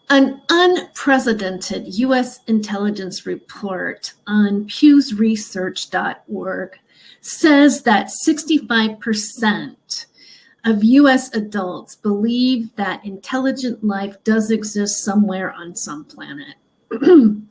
An unprecedented U.S. intelligence report on pewsresearch.org says that 65% of U.S. adults believe that intelligent life does exist somewhere on some planet. In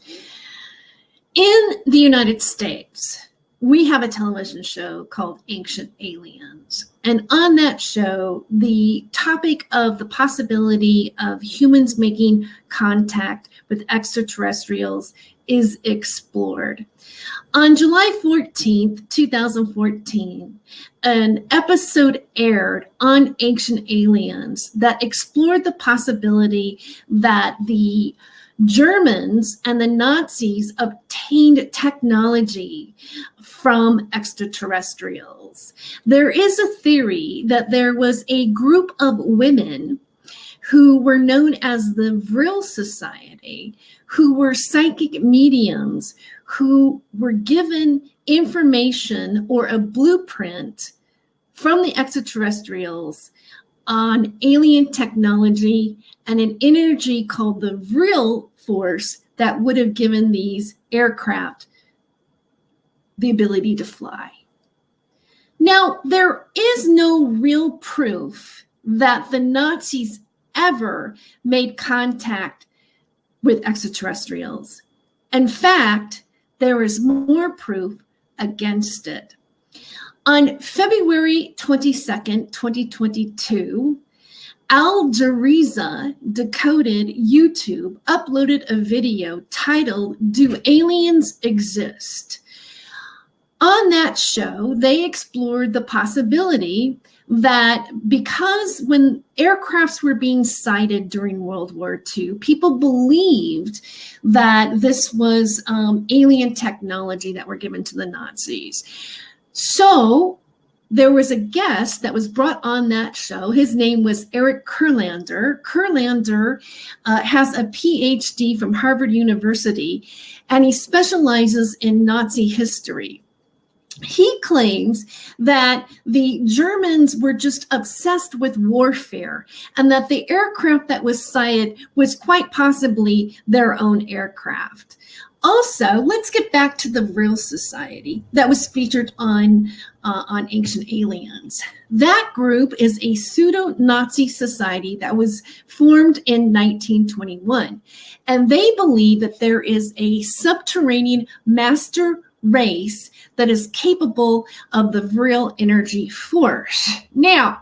the United States, we have a television show called Ancient Aliens. And on that show, the topic of the possibility of humans making contact with extraterrestrials is explored. On July 14th, 2014, an episode aired on Ancient Aliens that explored the possibility that the Germans and the Nazis obtained technology from extraterrestrials. There is a theory that there was a group of women who were known as the Vril Society, who were psychic mediums, who were given information or a blueprint from the extraterrestrials on alien technology and an energy called the Vril force that would have given these aircraft the ability to fly. Now, there is no real proof that the Nazis ever made contact with extraterrestrials. In fact, there is more proof against it. On February 22nd, 2022, Al Jazeera Decoded YouTube uploaded a video titled, "Do Aliens Exist?" On that show, they explored the possibility that because when aircrafts were being sighted during World War II, people believed that this was alien technology that were given to the Nazis. So there was a guest that was brought on that show. His name was Eric Kurlander. Kurlander has a PhD from Harvard University, and he specializes in Nazi history. He claims that the Germans were just obsessed with warfare and that the aircraft that was sighted was quite possibly their own aircraft. Also, let's get back to the Vril Society that was featured on Ancient Aliens. That group is a pseudo-Nazi society that was formed in 1921, and they believe that there is a subterranean master race that is capable of the Vril energy force. Now,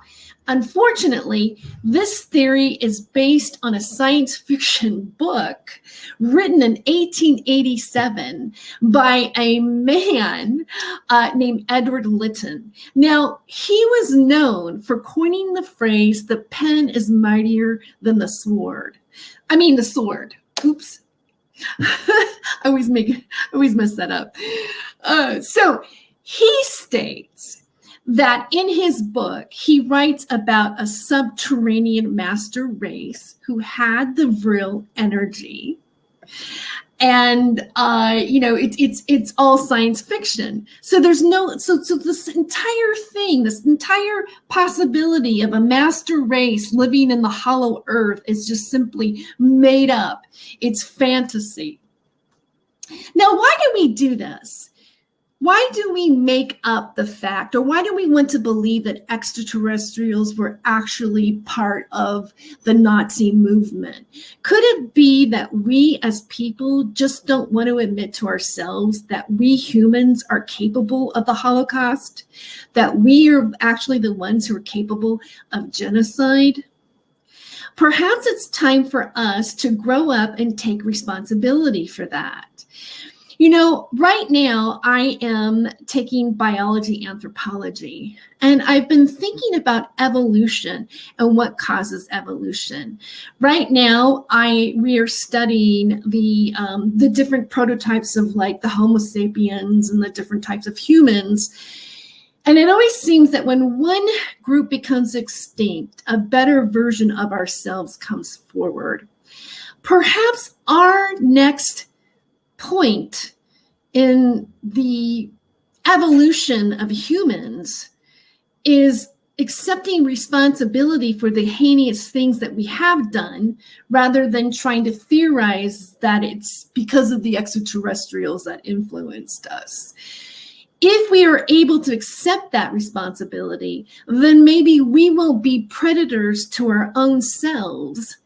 unfortunately, this theory is based on a science fiction book written in 1887 by a man named Edward Lytton. Now, he was known for coining the phrase, "The pen is mightier than the sword." I mean, the sword. Oops. I always mess that up. So he states that in his book, he writes about a subterranean master race who had the Vril energy. And, it's all science fiction. So there's so this entire thing, this entire possibility of a master race living in the hollow earth is just simply made up. It's fantasy. Now, why do we do this? Why do we make up the fact, or why do we want to believe that extraterrestrials were actually part of the Nazi movement? Could it be that we as people just don't want to admit to ourselves that we humans are capable of the Holocaust? That we are actually the ones who are capable of genocide? Perhaps it's time for us to grow up and take responsibility for that. Right now I am taking biology anthropology, and I've been thinking about evolution and what causes evolution. Right now, we are studying the different prototypes of like the Homo sapiens and the different types of humans. And it always seems that when one group becomes extinct, a better version of ourselves comes forward. Perhaps our next point in the evolution of humans is accepting responsibility for the heinous things that we have done, rather than trying to theorize that it's because of the extraterrestrials that influenced us. If we are able to accept that responsibility, then maybe we won't be predators to our own selves,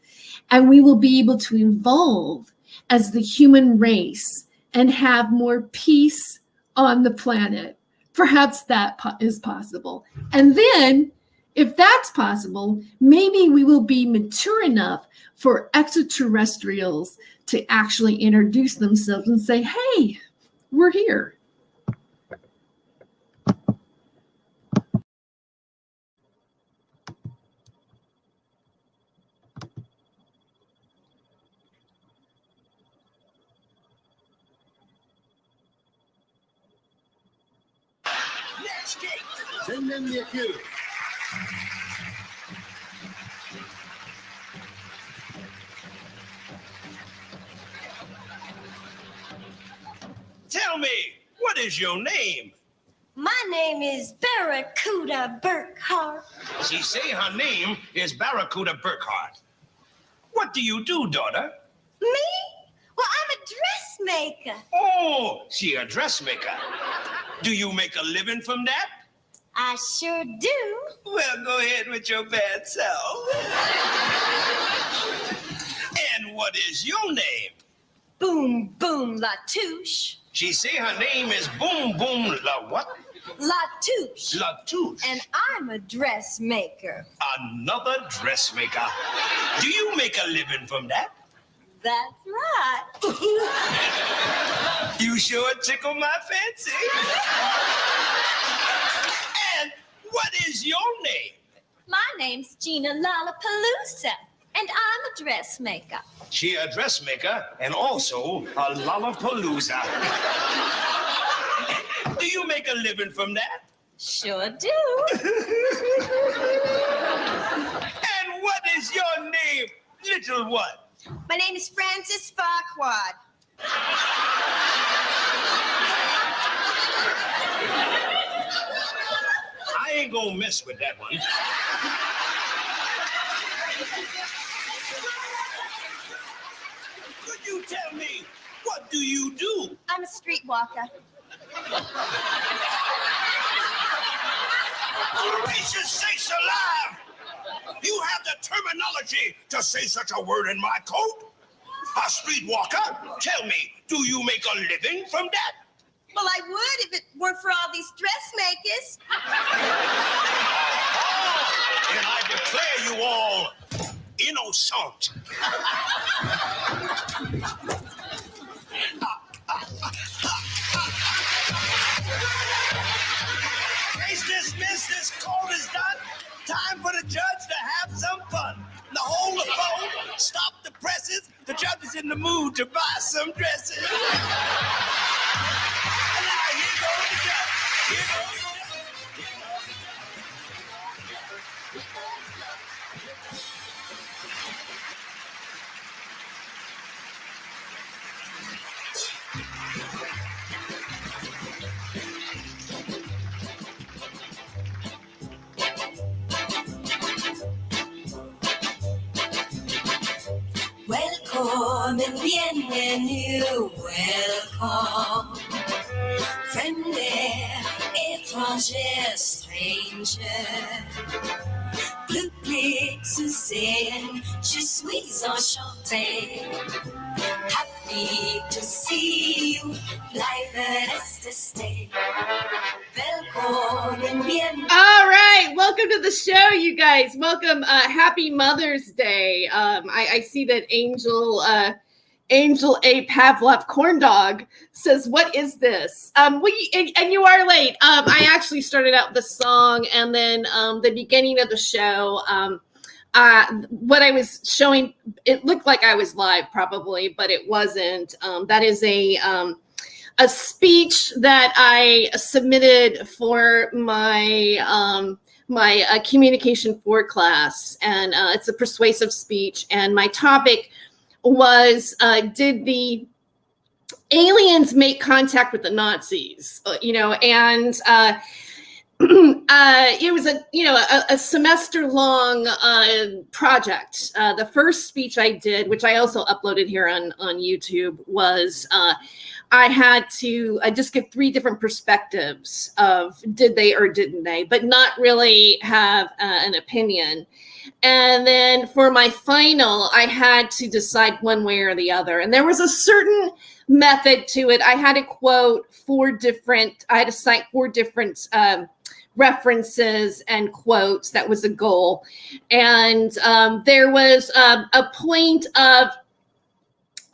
and we will be able to evolve as the human race and have more peace on the planet. Perhaps that is possible. And then, if that's possible, maybe we will be mature enough for extraterrestrials to actually introduce themselves and say, hey, we're here. Send them the accused. Tell me, what is your name? My name is Barracuda Burkhart. She say her name is Barracuda Burkhart. What do you do, daughter? Me? Well, I'm a dressmaker. Oh, she a dressmaker. Do you make a living from that? I sure do. Well, go ahead with your bad self. And what is your name? Boom Boom Latouche. She say her name is Boom Boom La what? Latouche. Latouche. And I'm a dressmaker. Another dressmaker. Do you make a living from that? That's right. You sure tickle my fancy. And what is your name? My name's Gina Lollapalooza, and I'm a dressmaker. She a dressmaker and also a Lollapalooza. Do you make a living from that? Sure do. And what is your name, little one? My name is Frances Farquaad. I ain't gonna mess with that one. Could you tell me, what do you do? I'm a streetwalker. Gracious sakes alive! You have the terminology to say such a word in my coat? A streetwalker? Tell me, do you make a living from that? Well, I would if it weren't for all these dressmakers. And I declare you all innocent. Case dismissed, this court is done. Time for the judge to have some fun. Now hold the phone, stop the presses. The judge is in the mood to buy some dresses. And now here goes the judge. Here goes the judge. Welcome and bienvenue, welcome. Friendly, étranger, stranger. Public Suzanne, je suis enchantée. Happy to see you, blijven is to stay. Welcome and bienvenue. All right, welcome to the show, you guys. Welcome. Happy Mother's Day. I see that Angel A. Pavlov Corn Dog says, "What is this?" And you are late. I actually started out the song, and then the beginning of the show. What I was showing, it looked like I was live, probably, but it wasn't. That is a speech that I submitted for my my Communication 4 class, and it's a persuasive speech. And my topic was, did the aliens make contact with the Nazis? And it was a semester long project. The first speech I did, which I also uploaded here on YouTube, was I had to just give 3 different perspectives of did they or didn't they, but not really have an opinion. And then for my final, I had to decide one way or the other. And there was a certain method to it. I had to I had to cite 4 different references and quotes. That was a goal. And there was a point of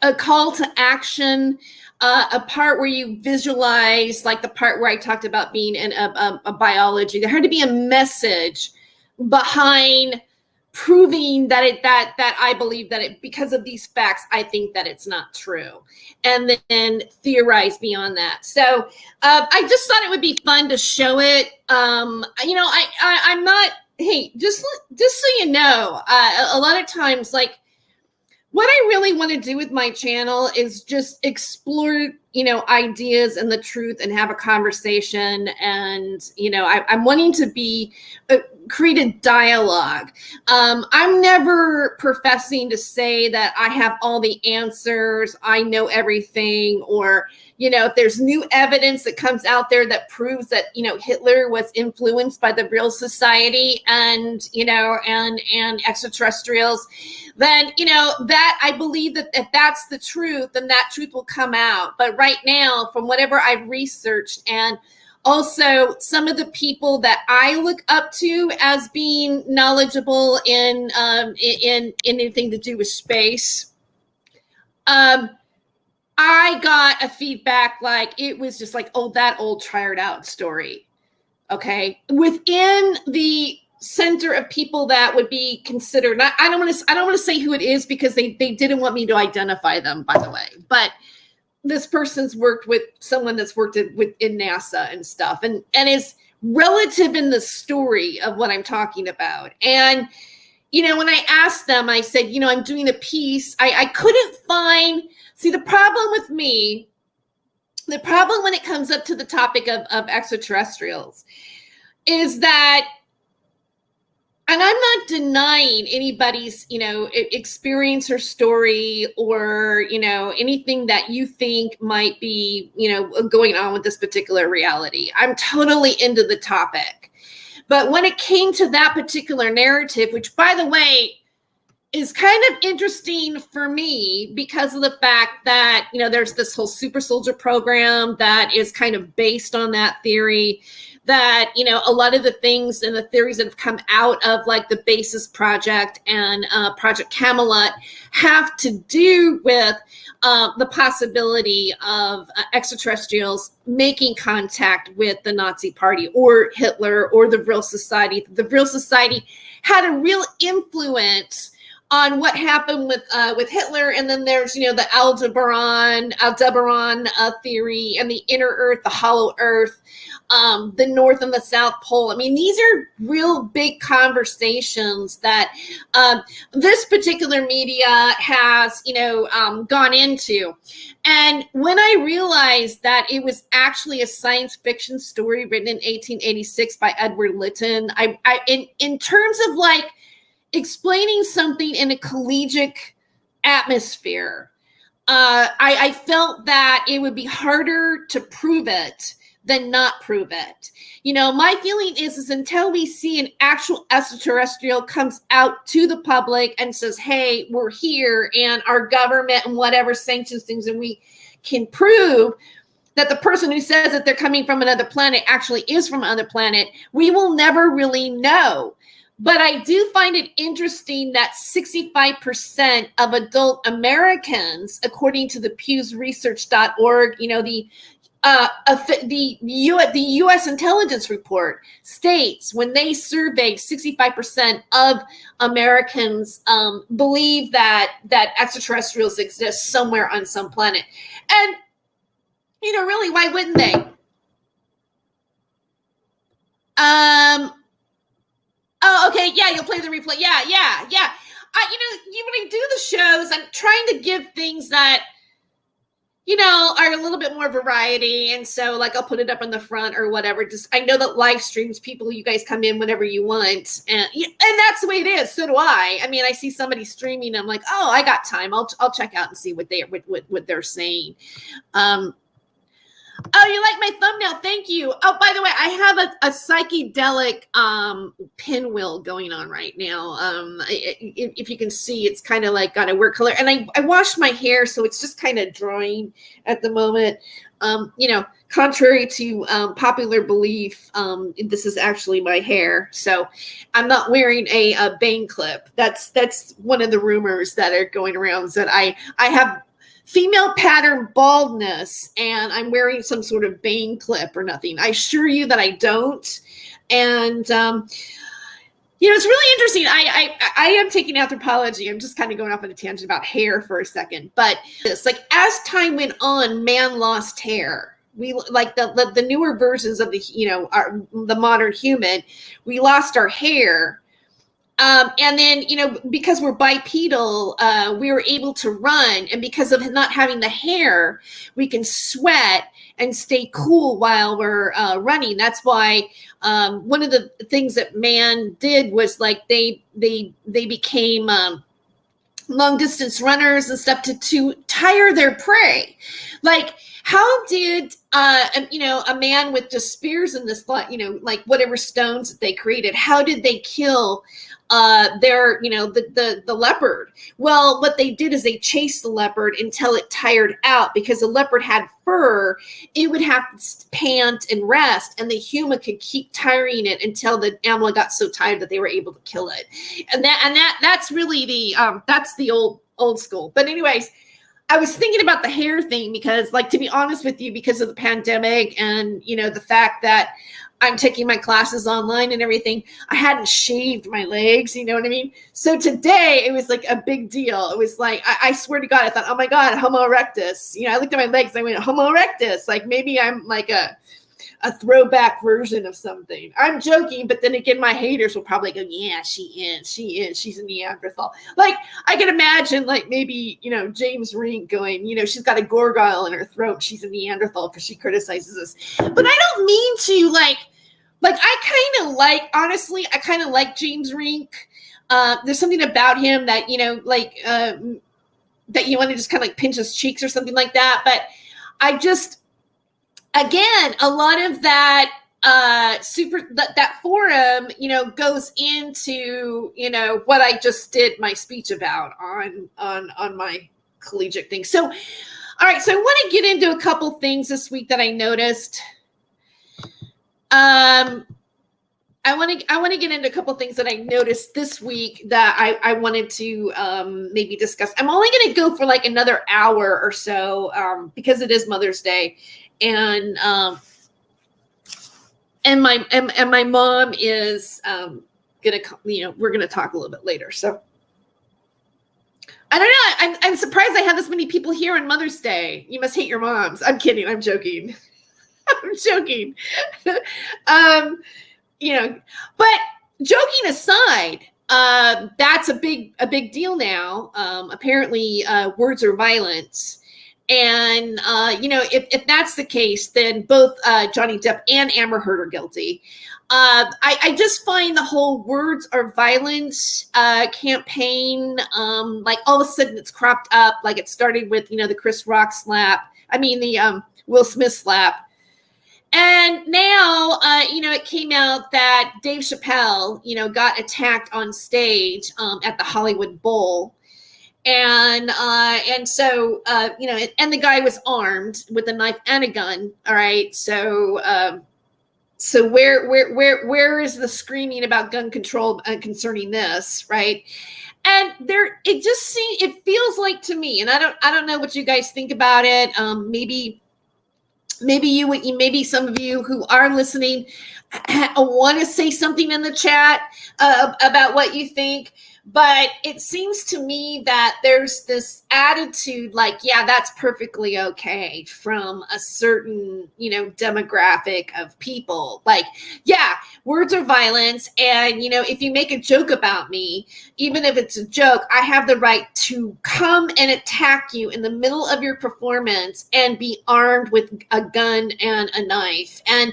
a call to action, a part where you visualize, like the part where I talked about being in a biology. There had to be a message behind proving that that I believe that it, because of these facts, I think that it's not true, and then theorize beyond that. So I just thought it would be fun to show it. I'm not. Hey, just so you know, a lot of times, like, what I really want to do with my channel is just explore, ideas and the truth and have a conversation. And, I'm wanting to create a dialogue. I'm never professing to say that I have all the answers, I know everything, or, if there's new evidence that comes out there that proves that, Hitler was influenced by the real society and, and extraterrestrials, then, that I believe that if that's the truth, then that truth will come out. But right now, from whatever I've researched, and also some of the people that I look up to as being knowledgeable in anything to do with space, I got a feedback like it was just like, oh, that old tired out story. Okay. Within the center of people that would be considered, I don't want to say who it is because they didn't want me to identify them, by the way, but this person's worked with someone that's worked in NASA and stuff, and is relative in the story of what I'm talking about. And, when I asked them, I said, I'm doing a piece. I couldn't find, see, the problem with me, the problem when it comes up to the topic of extraterrestrials is that, and I'm not denying anybody's, experience or story or, anything that you think might be, going on with this particular reality. I'm totally into the topic. But when it came to that particular narrative, which, by the way, is kind of interesting for me because of the fact that, there's this whole super soldier program that is kind of based on that theory, that, a lot of the things and the theories that have come out of like the Basis Project and Project Camelot have to do with the possibility of extraterrestrials making contact with the Nazi Party or Hitler or the Real Society. The Real Society had a real influence on what happened with Hitler. And then there's, the Aldebaran theory and the inner earth, the hollow earth, the North and the South Pole. I mean, these are real big conversations that this particular media has, gone into. And when I realized that it was actually a science fiction story written in 1886 by Edward Lytton, I in terms of like explaining something in a collegiate atmosphere, I felt that it would be harder to prove it than not prove it. My feeling is until we see an actual extraterrestrial comes out to the public and says, hey, we're here, and our government and whatever sanctions things, and we can prove that the person who says that they're coming from another planet actually is from another planet, we will never really know. But I do find it interesting that 65% of adult Americans, according to the pewsresearch.org, the U.S. intelligence report states when they surveyed 65% of Americans believe that extraterrestrials exist somewhere on some planet. And, really, why wouldn't they? Oh, okay. Yeah, you'll play the replay. Yeah. When I do the shows, I'm trying to give things that are a little bit more variety. And so like, I'll put it up in the front or whatever. Just, I know that live streams, people, you guys come in whenever you want. And that's the way it is. So do I. I mean, I see somebody streaming. I'm like, oh, I got time. I'll check out and see what they're saying. Oh, you like my thumbnail? Thank you. Oh, by the way, I have a psychedelic pinwheel going on right now. If you can see, it's kind of like got a weird color. And I washed my hair, so it's just kind of drying at the moment. Contrary to popular belief, this is actually my hair. So I'm not wearing a bang clip. That's one of the rumors that are going around, is that I have female pattern baldness and I'm wearing some sort of bang clip or nothing. I assure you that I don't. And, it's really interesting. I am taking anthropology. I'm just kind of going off on a tangent about hair for a second. But it's like, as time went on, man lost hair. We like the newer versions of the modern human, we lost our hair. And then, because we're bipedal, we were able to run. And because of not having the hair, we can sweat and stay cool while we're running. That's why one of the things that man did was like they became long distance runners and stuff to tire their prey. Like, how did a man with just spears in this, like whatever stones that they created, how did they kill the leopard? Well, what they did is they chased the leopard until it tired out, because the leopard had fur. It would have to pant and rest, and the human could keep tiring it until the animal got so tired that they were able to kill it. And that's really that's the old school. But anyways, I was thinking about the hair thing because, like, to be honest with you, because of the pandemic and, the fact that I'm taking my classes online and everything, I hadn't shaved my legs, you know what I mean? So today it was like a big deal. It was like, I swear to God, I thought, oh my God, Homo erectus. I looked at my legs and I went, Homo erectus. Like, maybe I'm like a throwback version of something. I'm joking, but then again, my haters will probably go, yeah, she is. She's a Neanderthal. Like, I can imagine, like, maybe, James Rink going, she's got a gorgile in her throat. She's a Neanderthal because she criticizes us. But I don't mean to, like honestly, I kind of like James Rink. There's something about him that, that you want to just kind of like pinch his cheeks or something like that. But I just, again, a lot of that that forum, goes into, what I just did my speech about on my collegiate thing. So, all right. So I want to get into a couple things this week that I noticed. I want to get into a couple things that I noticed this week that I wanted to maybe discuss. I'm only going to go for like another hour or so because it is Mother's Day, and my mom is gonna, we're gonna talk a little bit later. So I don't know. I'm surprised I have this many people here on Mother's Day. You must hate your moms. I'm kidding. I'm joking. I'm joking. But joking aside, that's a big deal now. Apparently, words are violence. And, if that's the case, then both Johnny Depp and Amber Heard are guilty. I just find the whole words are violence campaign, like all of a sudden it's cropped up. Like it started with, the Chris Rock slap. I mean, the Will Smith slap. And now, it came out that Dave Chappelle, got attacked on stage at the Hollywood Bowl. And so, and the guy was armed with a knife and a gun. All right. So where is the screaming about gun control concerning this? Right. And it feels like to me, and I don't know what you guys think about it. Maybe some of you who are listening want to say something in the chat about what you think. But it seems to me that there's this attitude like, yeah, that's perfectly okay from a certain, demographic of people. Like, yeah, words are violence. And, if you make a joke about me, even if it's a joke, I have the right to come and attack you in the middle of your performance and be armed with a gun and a knife. And,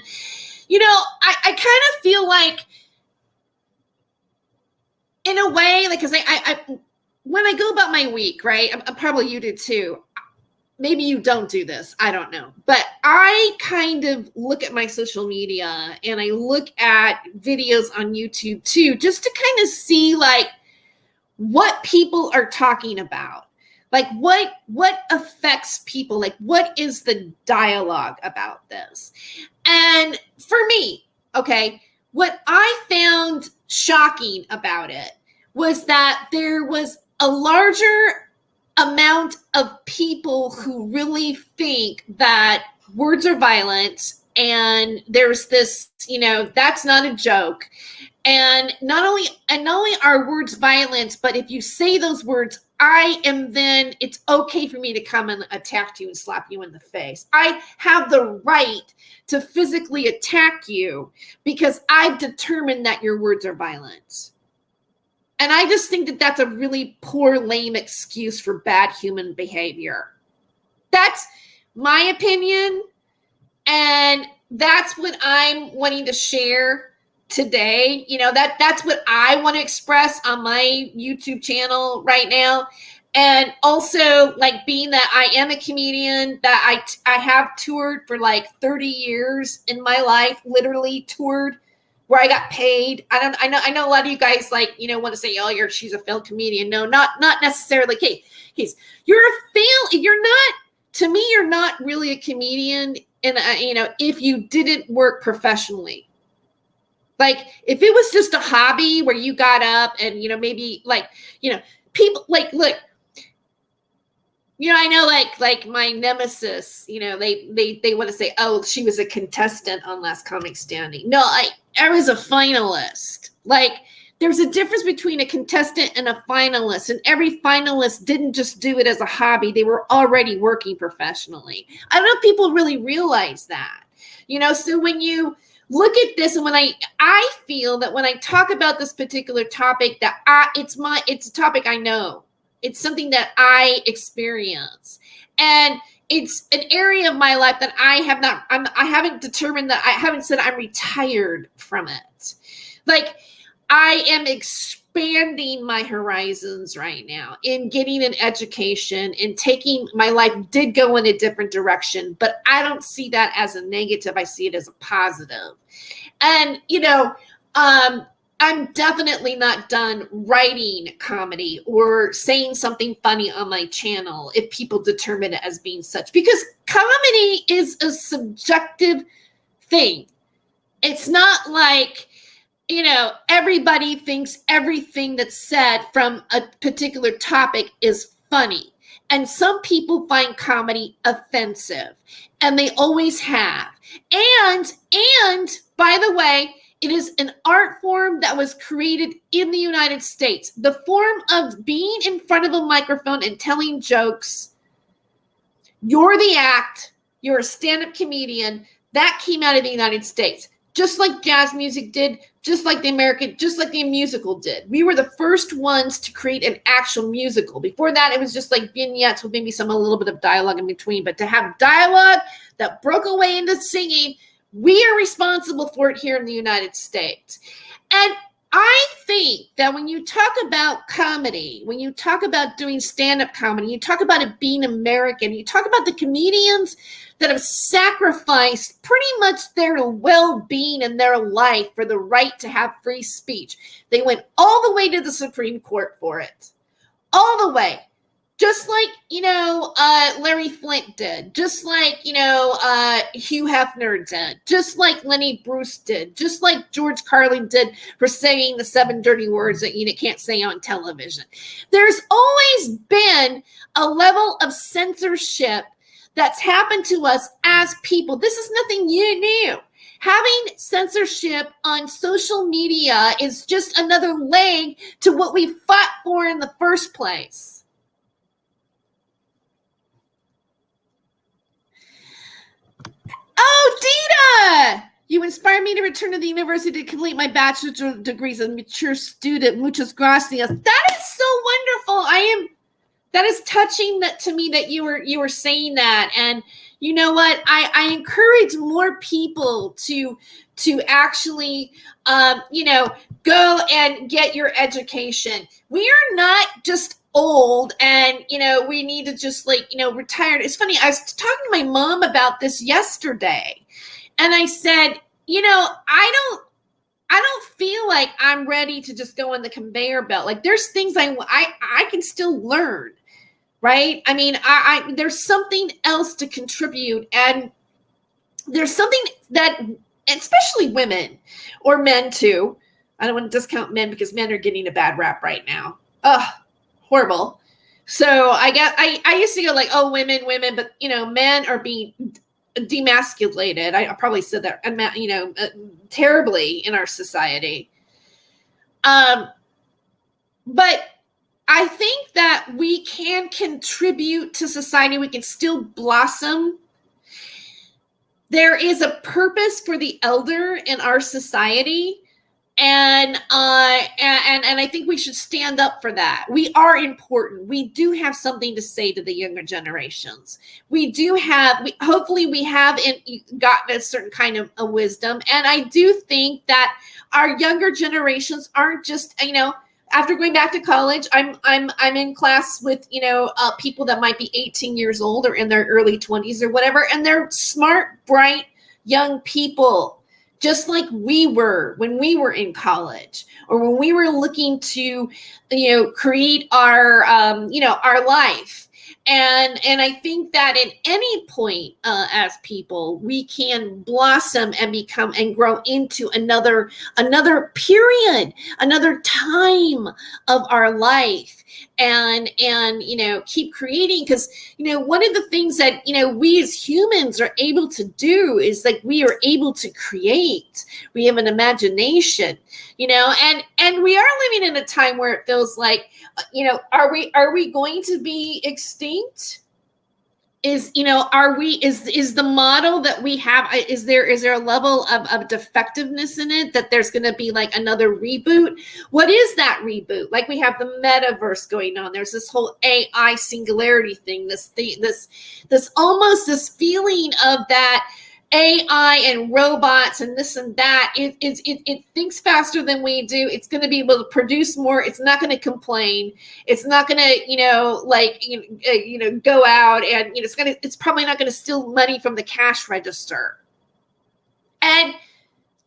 I kind of feel like, in a way, like, because I when I go about my week, right, I'm probably you do too. Maybe you don't do this. I don't know. But I kind of look at my social media and I look at videos on YouTube too, just to kind of see like what people are talking about. Like what affects people? Like what is the dialogue about this? And for me, okay, what I found shocking about it was that there was a larger amount of people who really think that words are violence, and there's this, that's not a joke. And not only are words violence, but if you say those words, it's okay for me to come and attack you and slap you in the face. I have the right to physically attack you because I've determined that your words are violence. And I just think that that's a really poor, lame excuse for bad human behavior. That's my opinion. And that's what I'm wanting to share today. That's what I want to express on my YouTube channel right now. And also, like, being that I am a comedian, that I have toured for like 30 years in my life, literally toured, where I got paid. I know a lot of you guys want to say, oh, she's a failed comedian. No, not necessarily. Case you're not really a comedian. And if you didn't work professionally. Like if it was just a hobby where you got up and, maybe people look, I know like my nemesis, they want to say, oh, she was a contestant on Last Comic Standing. No, I was a finalist. Like there's a difference between a contestant and a finalist, and every finalist didn't just do it as a hobby. They were already working professionally. I don't know if people really realize that, so when you look at this, and when I feel that when I talk about this particular topic, that it's a topic I know. It's something that I experience, and it's an area of my life that I haven't determined that I haven't said I'm retired from it. Like I am expanding my horizons right now in getting an education and taking my life did go in a different direction, but I don't see that as a negative. I see it as a positive. And, I'm definitely not done writing comedy or saying something funny on my channel if people determine it as being such, because comedy is a subjective thing. It's not like, everybody thinks everything that's said from a particular topic is funny. And some people find comedy offensive, and they always have. And by the way, it is an art form that was created in the United States. The form of being in front of a microphone and telling jokes, you're the act, you're a stand-up comedian, that came out of the United States. Just like jazz music did, just like the musical did. We were the first ones to create an actual musical. Before that, it was just like vignettes with maybe a little bit of dialogue in between. But to have dialogue that broke away into singing, we are responsible for it here in the United States. And I think that when you talk about comedy, when you talk about doing stand-up comedy, you talk about it being American, you talk about the comedians that have sacrificed pretty much their well-being and their life for the right to have free speech. They went all the way to the Supreme Court for it. All the way. Just like, Larry Flint did. Just like, Hugh Hefner did. Just like Lenny Bruce did. Just like George Carlin did for saying the 7 dirty words that you can't say on television. There's always been a level of censorship that's happened to us as people. This is nothing new. having censorship on social media is just another leg to what we fought for in the first place. Oh, Dita! You inspired me to return to the university to complete my bachelor's degrees as a mature student. Muchas gracias. That is so wonderful. That is touching that to me that you were saying that. And you know what? I encourage more people to actually, go and get your education. We are not just old and, we need to just retire. It's funny. I was talking to my mom about this yesterday and I said, I don't feel like I'm ready to just go on the conveyor belt. Like there's things I can still learn. Right? I mean, there's something else to contribute, and there's something that, especially women or men too. I don't want to discount men because men are getting a bad rap right now. Ugh, horrible. So I used to go like, oh, women, but men are being demasculated. I probably said that, terribly in our society. But I think that we can contribute to society. We can still blossom. There is a purpose for the elder in our society. And I think we should stand up for that. We are important. We do have something to say to the younger generations. Hopefully we have gotten a certain kind of a wisdom. And I do think that our younger generations aren't just, after going back to college, I'm in class with, people that might be 18 years old or in their early 20s or whatever. And they're smart, bright, young people, just like we were when we were in college or when we were looking to, create our, our life. And I think that at any point as people, we can blossom and become and grow into another period, another time of our life, and keep creating. Because one of the things that we as humans are able to do is like we are able to create. We have an imagination, and we are living in a time where it feels like, are we going to be extinct? Is the model that we have, is there a level of defectiveness in it that there's going to be like another reboot? What is that reboot? Like we have the metaverse going on. There's this whole AI singularity thing, this almost this feeling of that AI and robots and this and that. It thinks faster than we do. It's going to be able to produce more. It's not going to complain. It's not going to, go out and, it's probably not going to steal money from the cash register. And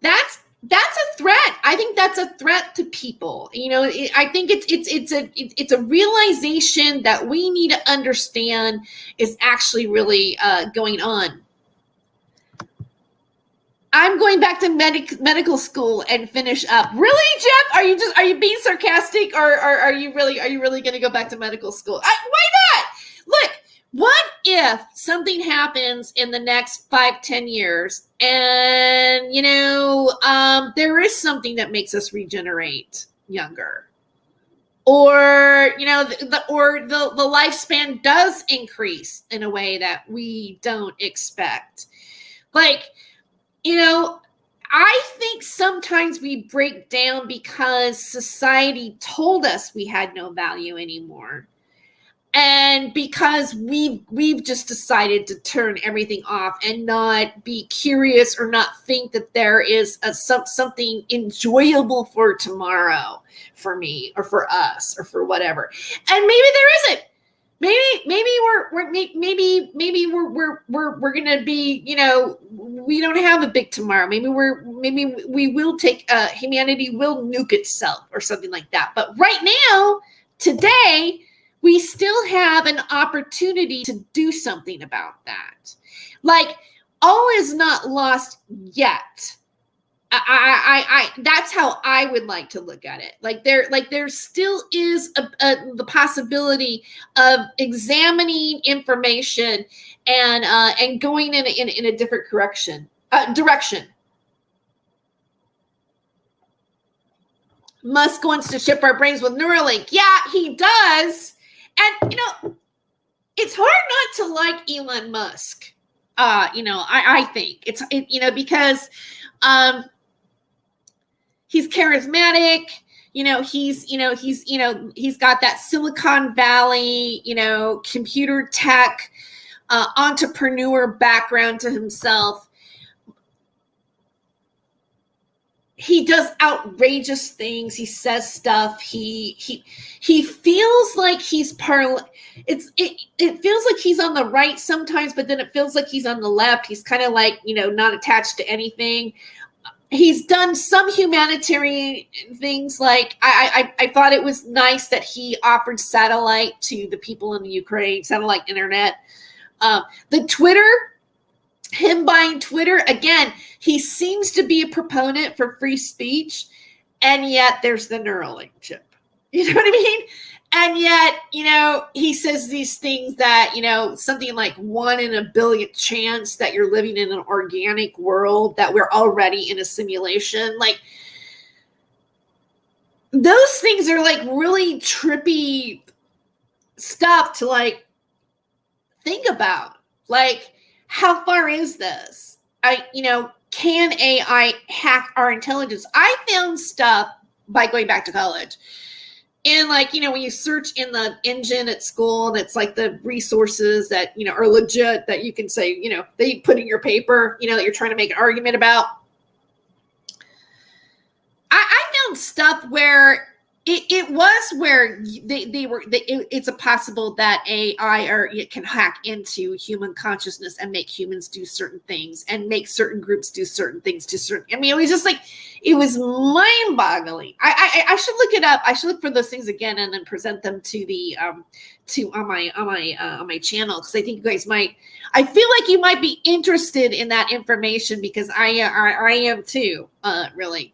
that's a threat. I think that's a threat to people. I think it's a realization that we need to understand is actually really going on. I'm going back to medical school and finish up. Really, Jeff? Are you being sarcastic, or are you really going to go back to medical school? Why not? Look, what if something happens in the next 5-10 years, and there is something that makes us regenerate younger, or the lifespan does increase in a way that we don't expect, like. I think sometimes we break down because society told us we had no value anymore. And because we've just decided to turn everything off and not be curious or not think that there is something enjoyable for tomorrow for me or for us or for whatever. And maybe there isn't. Maybe we're gonna be, we don't have a big tomorrow. Maybe we will take humanity will nuke itself or something like that. But right now, today, we still have an opportunity to do something about that. Like, all is not lost yet. I that's how I would like to look at it. There still is the possibility of examining information and going in a different direction. Musk wants to chip our brains with Neuralink. Yeah, he does. And, you know, it's hard not to like Elon Musk. You know, I think you know, because he's charismatic. You know, he's got that Silicon Valley, you know, computer tech, entrepreneur background to himself. He does outrageous things. He says stuff. He feels like he's it feels like he's on the right sometimes, but then it feels like he's on the left. He's kind of like, you know, not attached to anything. He's done some humanitarian things. Like I thought it was nice that he offered satellite to the people in the Ukraine, satellite internet. The Twitter, him buying Twitter, again, he seems to be a proponent for free speech, and yet there's the Neuralink chip. You know what I mean? And yet, you know, he says these things that, you know, something like 1 in a billion chance that you're living in an organic world, that we're already in a simulation. Like, those things are like really trippy stuff to like think about. Like, how far is this? You know, can AI hack our intelligence? I found stuff by going back to college. And like, you know, when you search in the engine at school, that's like the resources that, you know, are legit, that you can say, you know, they put in your paper, you know, that you're trying to make an argument about. I found stuff where it was where it's a possible that AI or it can hack into human consciousness and make humans do certain things and make certain groups do certain things to certain. I mean, it was just like, it was mind boggling. I should look it up. I should look for those things again and then present them to the on my channel, because I think you guys might. I feel like you might be interested in that information, because I am too. Really.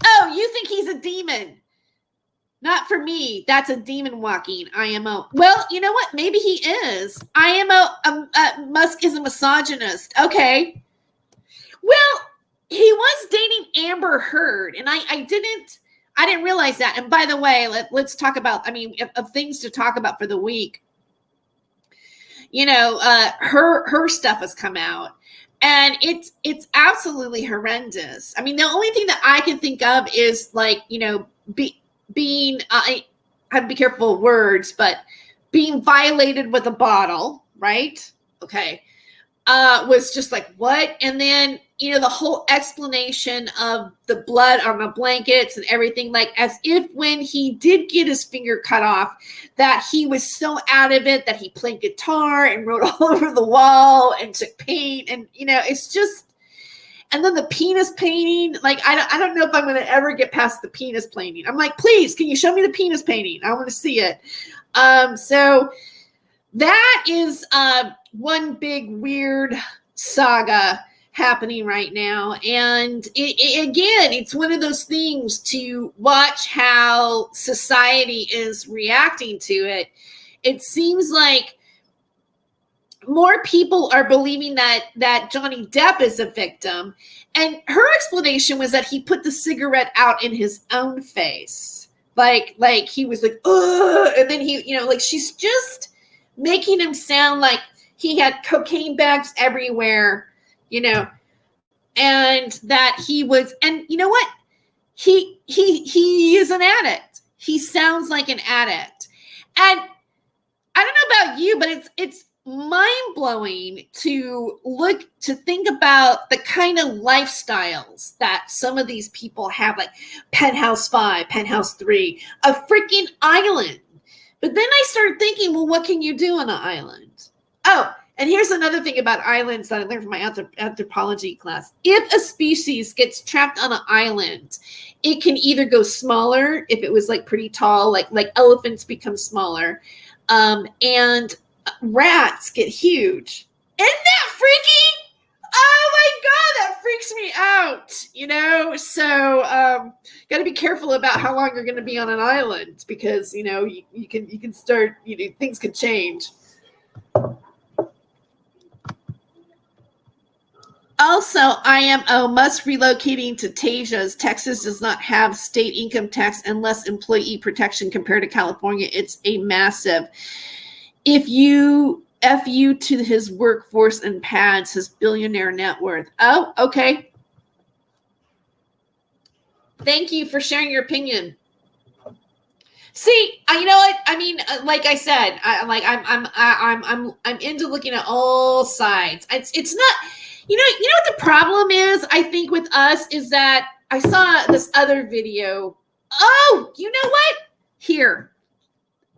Oh, you think he's a demon? Not for me. That's a demon walking IMO. Well, you know what? Maybe he is. IMO. Musk is a misogynist. Okay. Well, he was dating Amber Heard, and I didn't realize that. And by the way, let's talk about. I mean, of things to talk about for the week. You know, her stuff has come out. And it's absolutely horrendous. I mean, the only thing that I can think of is like, you know, being I have to be careful of words, but being violated with a bottle, right? Okay. Was just like, what? And then, you know, the whole explanation of the blood on the blankets and everything, like as if when he did get his finger cut off, that he was so out of it that he played guitar and wrote all over the wall and took paint. And, you know, it's just, and then the penis painting, like, I don't know if I'm going to ever get past the penis painting. I'm like, please, can you show me the penis painting? I want to see it. So that is one big weird saga happening right now. And again, it's one of those things to watch how society is reacting to it. It seems like more people are believing that Johnny Depp is a victim. And her explanation was that he put the cigarette out in his own face. Like he was like, ugh. And then he, you know, like she's just making him sound like he had cocaine bags everywhere, you know, and that he was, and you know what? He is an addict. He sounds like an addict. And I don't know about you, but it's mind-blowing to think about the kind of lifestyles that some of these people have, like Penthouse 5, Penthouse 3, a freaking island. But then I started thinking, well, what can you do on an island? Oh, and here's another thing about islands that I learned from my anthropology class. If a species gets trapped on an island, it can either go smaller, if it was like pretty tall, like elephants become smaller, and rats get huge. Isn't that freaky? Oh my God, that freaks me out, you know? So, got to be careful about how long you're going to be on an island, because, you know, you can start, you know, things could change. Also, IMO must relocating to Texas. Texas does not have state income tax and less employee protection compared to California. It's a massive. If you FU to his workforce and pads his billionaire net worth. Oh, okay. Thank you for sharing your opinion. See, you know what? I mean, like I said, I'm into looking at all sides. It's not, you know what the problem is? I think with us is that I saw this other video. Oh, you know what? Here,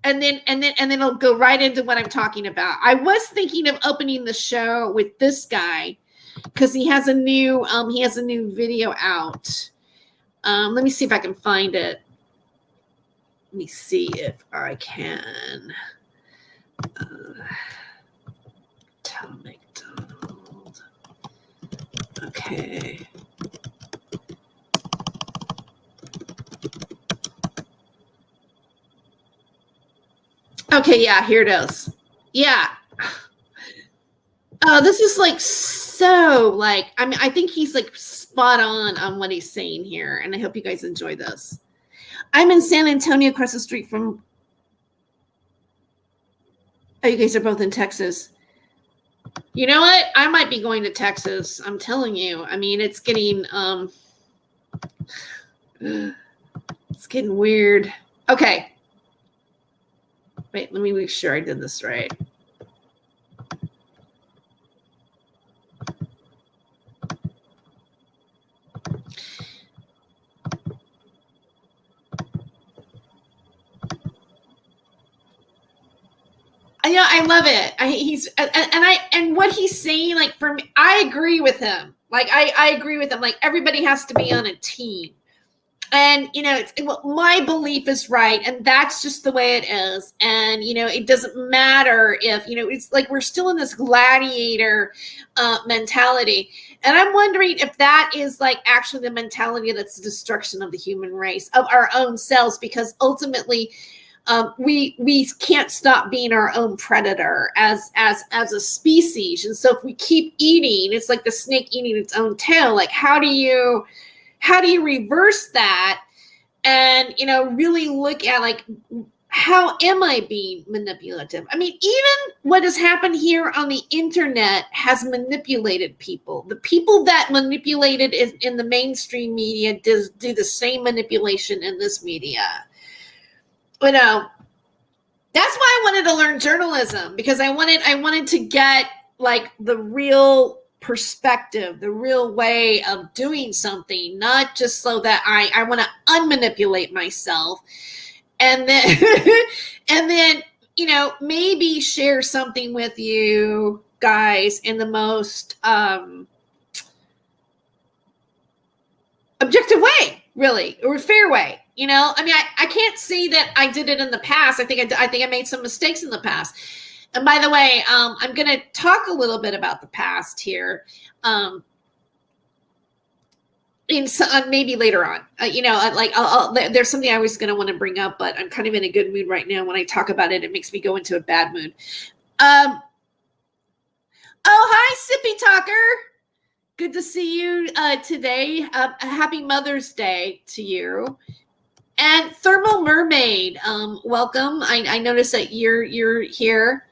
and then it'll go right into what I'm talking about. I was thinking of opening the show with this guy because he has a new video out. Let me see if I can find it. Let me see if I can. Tom McDonald. Okay. Okay, yeah, here it is. Yeah. Oh, this is like so like, I mean, I think he's like spot on what he's saying here, and I hope you guys enjoy this. I'm in San Antonio across the street from, oh, you guys are both in Texas. You know what? I might be going to Texas. I'm telling you. I mean, it's getting weird. Okay. Wait, let me make sure I did this right. Yeah, I love it. And what he's saying, like, for me, I agree with him. Like, I agree with him. Like, everybody has to be on a team. And, you know, my belief is right. And that's just the way it is. And, you know, it doesn't matter if, you know, it's like we're still in this gladiator mentality. And I'm wondering if that is like actually the mentality that's the destruction of the human race, of our own selves, because ultimately we can't stop being our own predator as a species. And so if we keep eating, it's like the snake eating its own tail. Like, how do you reverse that and, you know, really look at, like, how am I being manipulative? I mean, even what has happened here on the internet has manipulated people. The people that manipulated in the mainstream media do the same manipulation in this media. You know, that's why I wanted to learn journalism, because I wanted to get, like, the real perspective, the real way of doing something, not just so that I want to unmanipulate myself and then and then, you know, maybe share something with you guys in the most objective way, really, or fair way. You know, I mean, I can't say that I did it in the past. I think I made some mistakes in the past. And by the way, I'm going to talk a little bit about the past here, maybe later on. You know, like there's something I was going to want to bring up, but I'm kind of in a good mood right now. When I talk about it, it makes me go into a bad mood. Oh, hi, Sippy Talker. Good to see you today. Happy Mother's Day to you. And Thermal Mermaid, welcome. I noticed that you're here.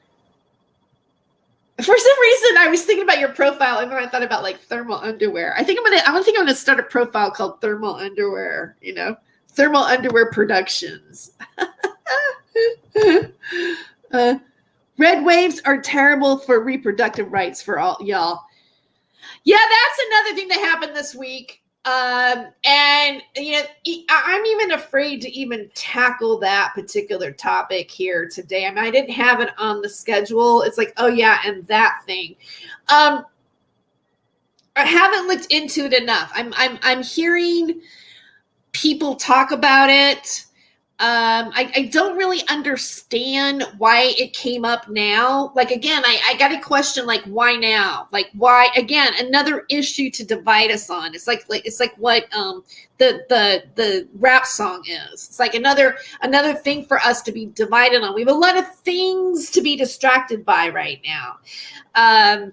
For some reason, I was thinking about your profile, and then I thought about, like, thermal underwear. I think I'm gonna start a profile called Thermal Underwear. You know, Thermal Underwear Productions. Red waves are terrible for reproductive rights for all y'all. Yeah, that's another thing that happened this week. And, you know, I'm even afraid to even tackle that particular topic here today. I mean, I didn't have it on the schedule. It's like, oh yeah, and that thing. I haven't looked into it enough. I'm hearing people talk about it. I don't really understand why it came up now. Like, again, I got to question, like, why now? Like, why, again, another issue to divide us on. It's like what the rap song is. It's like another thing for us to be divided on. We have a lot of things to be distracted by right now.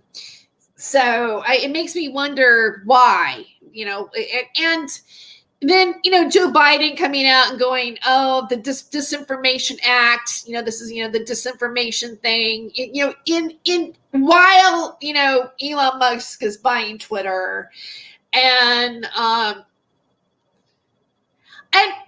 So it makes me wonder why, and then, Joe Biden coming out and going, oh, the Disinformation Act, this is, the disinformation thing, while, Elon Musk is buying Twitter, and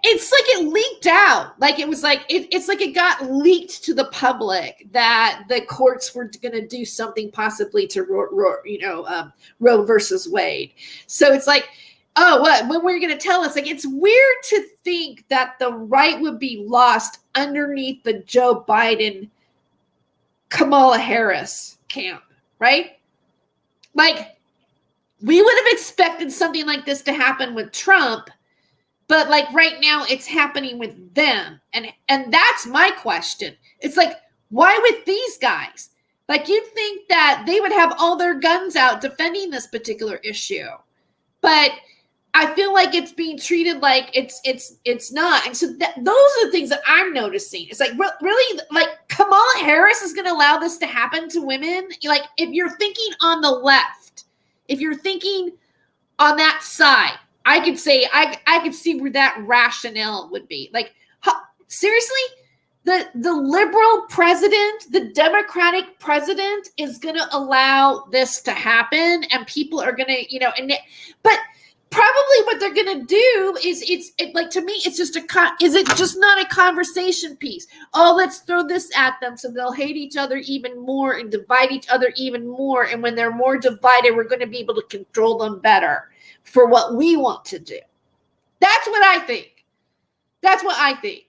it's like it leaked out. Like it was like, it's like it got leaked to the public that the courts were going to do something possibly to, Roe versus Wade. So it's like, oh, what? When we're going to tell us? Like, it's weird to think that the right would be lost underneath the Joe Biden, Kamala Harris camp, right? Like, we would have expected something like this to happen with Trump, but like right now it's happening with them. And that's my question. It's like, why with these guys? Like, you'd think that they would have all their guns out defending this particular issue, but I feel like it's being treated like it's not. And so those are the things that I'm noticing. It's like, really, like Kamala Harris is going to allow this to happen to women. Like, if you're thinking on the left, if you're thinking on that side, I could say, I could see where that rationale would be. Like, seriously, the liberal president, the Democratic president is going to allow this to happen, and people are going to, but probably what they're going to do is like, to me, it's just is it just not a conversation piece? Oh, let's throw this at them so they'll hate each other even more and divide each other even more. And when they're more divided, we're going to be able to control them better for what we want to do. That's what I think. That's what I think.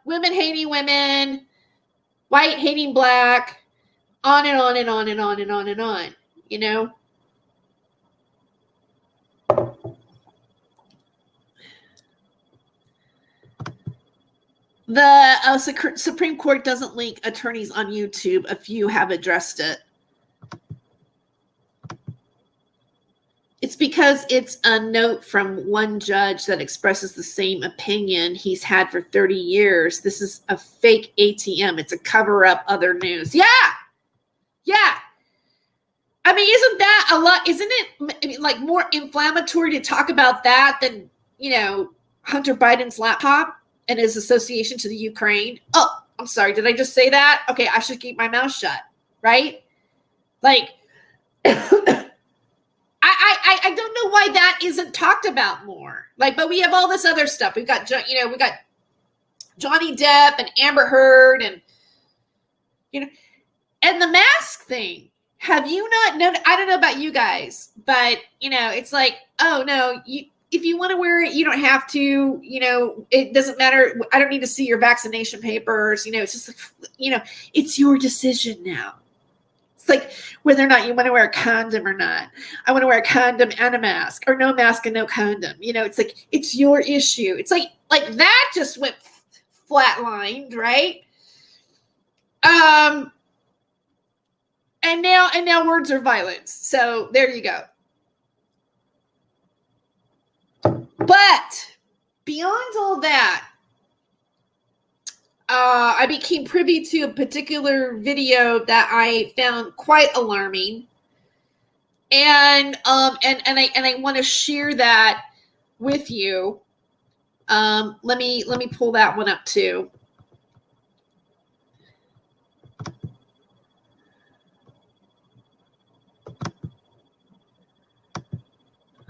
Women hating women, white hating black, on and on and on and on and on and on, The Supreme Court doesn't link attorneys on YouTube. A few have addressed it. It's because it's a note from one judge that expresses the same opinion he's had for 30 years. This is a fake ATM. It's a cover-up other news. Yeah. I mean, isn't that a lot? Isn't it like more inflammatory to talk about that than, Hunter Biden's laptop and his association to the Ukraine? Oh, I'm sorry. Did I just say that? Okay, I should keep my mouth shut, right? Like, I don't know why that isn't talked about more. Like, but we have all this other stuff. We've got, we got Johnny Depp and Amber Heard and, and the mask thing. Have you not known? I don't know about you guys, but, it's like, oh, no, if you want to wear it, you don't have to, it doesn't matter. I don't need to see your vaccination papers. It's just like, it's your decision now. It's like whether or not you want to wear a condom or not. I want to wear a condom and a mask, or no mask and no condom. It's like, it's your issue. It's like that just went flatlined, right? And now words are violence. So there you go. But beyond all that, I became privy to a particular video that I found quite alarming, and I want to share that with you. Let me pull that one up too.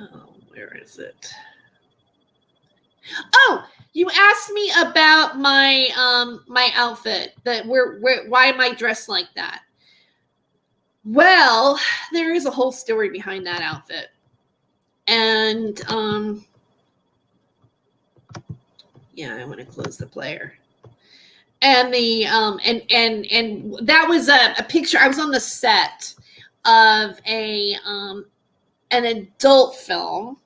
Oh, where is it? Oh, you asked me about my my outfit. Why am I dressed like that? Well, there is a whole story behind that outfit, and yeah, I want to close the player. And the and that was a picture. I was on the set of an adult film.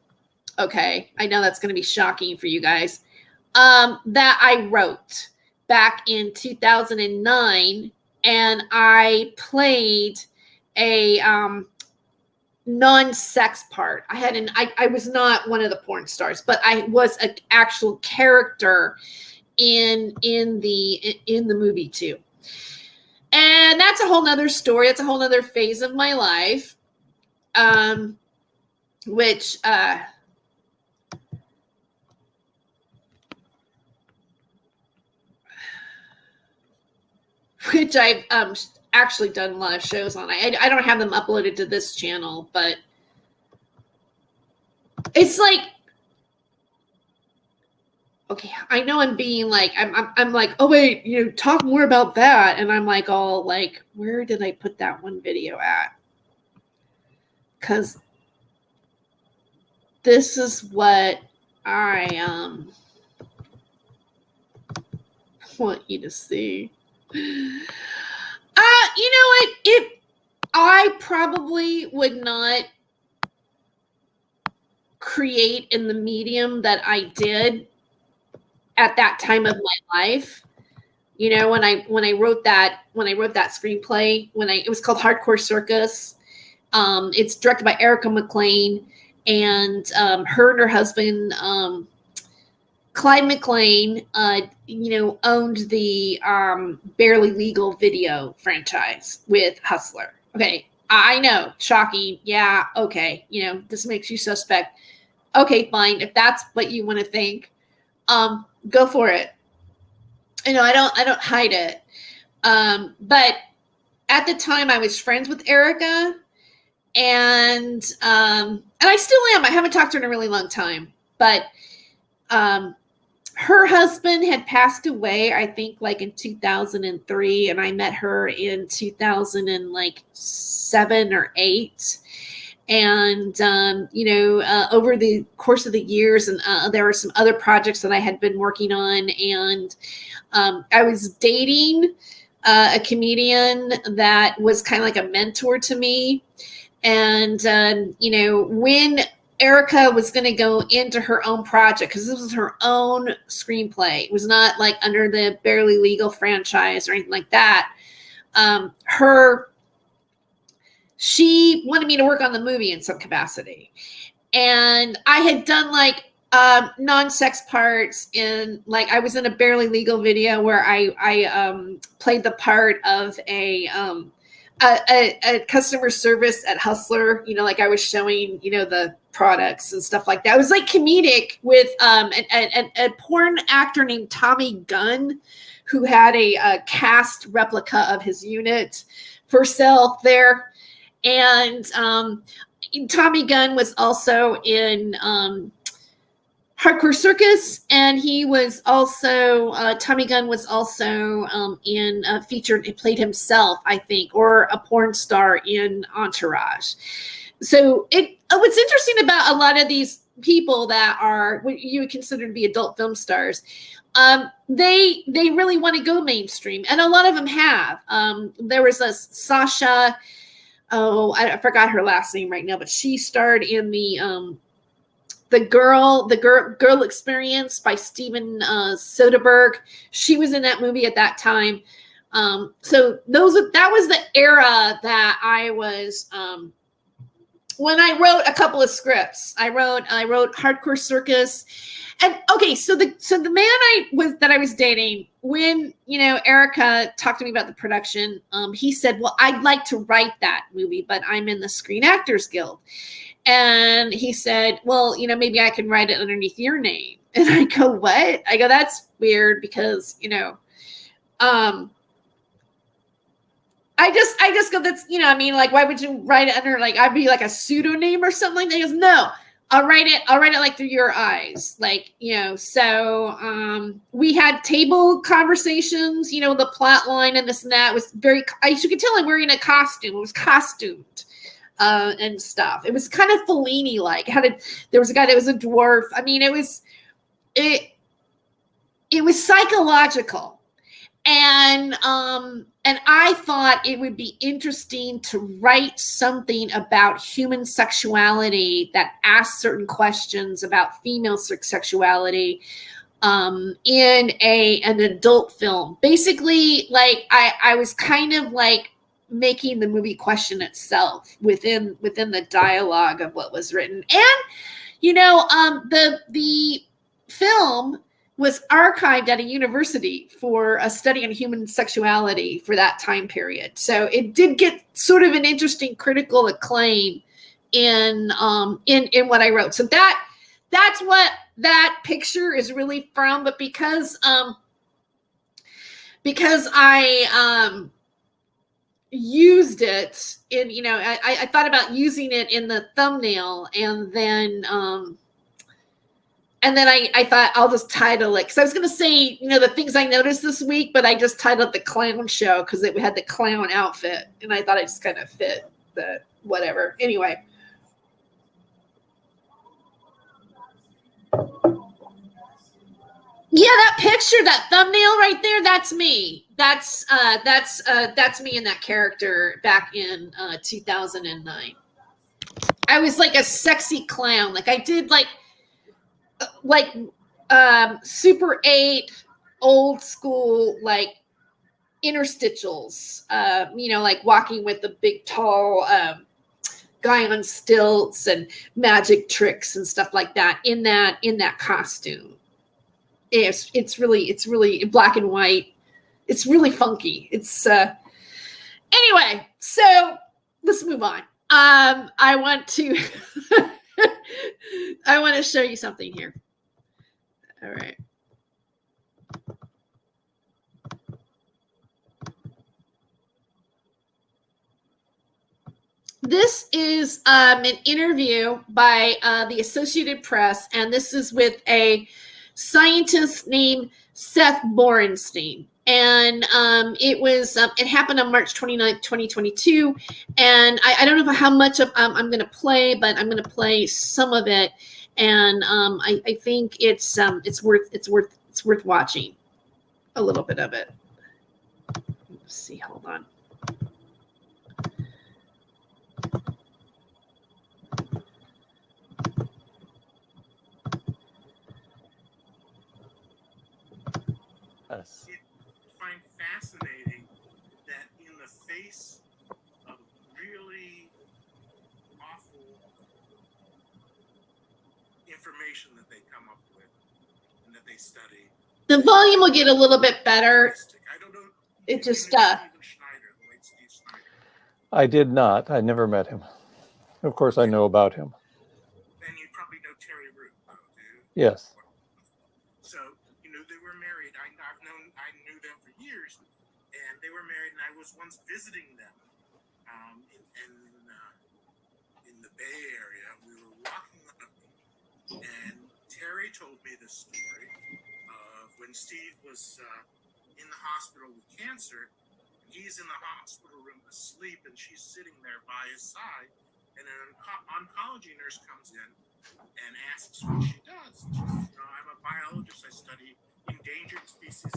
Okay, I know that's going to be shocking for you guys. That I wrote back in 2009, and I played a non-sex part. I was not one of the porn stars, but I was an actual character in the movie too. And that's a whole nother story. It's a whole nother phase of my life. Which I've actually done a lot of shows on. I don't have them uploaded to this channel, but it's like, okay, I know I'm being like, I'm like, oh wait, you know, talk more about that, and I'm like, all like, where did I put that one video at? Because this is what I want you to see. You know what? I probably would not create in the medium that I did at that time of my life. You know, when I wrote that screenplay, it was called Hardcore Circus. It's directed by Erica McLean, and her and her husband, Clyde McLean, you know, owned the Barely Legal video franchise with Hustler. Okay, I know, shocking. Yeah, okay, you know, this makes you suspect. Okay, fine. If that's what you want to think, go for it. You know, I don't hide it. But at the time, I was friends with Erica, and I still am. I haven't talked to her in a really long time, but her husband had passed away, I think, like in 2003, and I met her in 2007 or 8. And you know, over the course of the years, and there were some other projects that I had been working on, and I was dating a comedian that was kind of like a mentor to me. And you know, when Erica was going to go into her own project, because this was her own screenplay, it was not like under the Barely Legal franchise or anything like that. She wanted me to work on the movie in some capacity, and I had done like non-sex parts in, like, I was in a Barely Legal video where I played the part of a customer service at Hustler. You know, like I was showing, you know, the products and stuff like that. It was like comedic with a porn actor named Tommy Gunn, who had a cast replica of his unit for sale there. And Tommy Gunn was also in Hardcore Circus, and he was also Tommy Gunn was also in a feature. He played himself, I think, or a porn star in Entourage. So what's interesting about a lot of these people that are what you would consider to be adult film stars, they really want to go mainstream, and a lot of them have. There was a Sasha. Oh, I forgot her last name right now, but she starred in the Girl Experience by Steven Soderbergh. She was in that movie at that time. So that was the era that I was when I wrote a couple of scripts. I wrote Hardcore Circus. And okay, so the man that I was dating, when, you know, Erica talked to me about the production, he said, well, I'd like to write that movie, but I'm in the Screen Actors Guild. And he said, well, you know, maybe I can write it underneath your name. And I go, what? I go, that's weird, because, you know, I just go, that's, you know, I mean, like, why would you write it under, like, I'd be like a pseudonym or something like that? He goes, no, I'll write it like through your eyes. Like, you know, so we had table conversations, you know, the plot line and this and that was very, you could tell I'm wearing a costume. It was costumed and stuff. It was kind of Fellini-like. There was a guy that was a dwarf. I mean, it was psychological. And I thought it would be interesting to write something about human sexuality that asks certain questions about female sexuality in an adult film. Basically, like I was kind of like making the movie question itself within the dialogue of what was written. And, you know, the film was archived at a university for a study on human sexuality for that time period. So it did get sort of an interesting critical acclaim in what I wrote. So that's what that picture is really from. But because I used it in, I thought about using it in the thumbnail, and then I thought I'll just title it, because I was going to say, the things I noticed this week, but I just titled the clown show because it had the clown outfit, and I thought it just kind of fit the whatever. Anyway. Yeah, that picture, that thumbnail right there, that's me. That's me and that character back in 2009. I was like a sexy clown. Like I did like Super 8 old school like interstitials. Like walking with a big tall guy on stilts and magic tricks and stuff like that in that costume. It's really black and white. It's really funky. It's anyway, so let's move on. I want to show you something here. All right. This is an interview by the Associated Press, and this is with a scientist named Seth Borenstein. And it happened on March 29th, 2022. And I don't know how much of I'm going to play, but I'm going to play some of it. And I think it's worth watching a little bit of it. Let's see, hold on. Yes. I find fascinating that in the face of really awful information that they come up with and that they study, The volume will get a little bit better. I don't know. It just Steve Schneider, the late Steve Schneider. I did not. I never met him. Of course, I know about him. And you probably know Tere Root, though, do you? Yes. So, they were married. I knew them for years, and they were married, and I was once visiting them in the Bay Area. We were walking up, and Tere told me the story of when Steve was in the hospital with cancer. He's in the hospital room asleep, and she's sitting there by his side, and an oncology nurse comes in and asks what she does. She says, I'm a biologist. I study endangered species.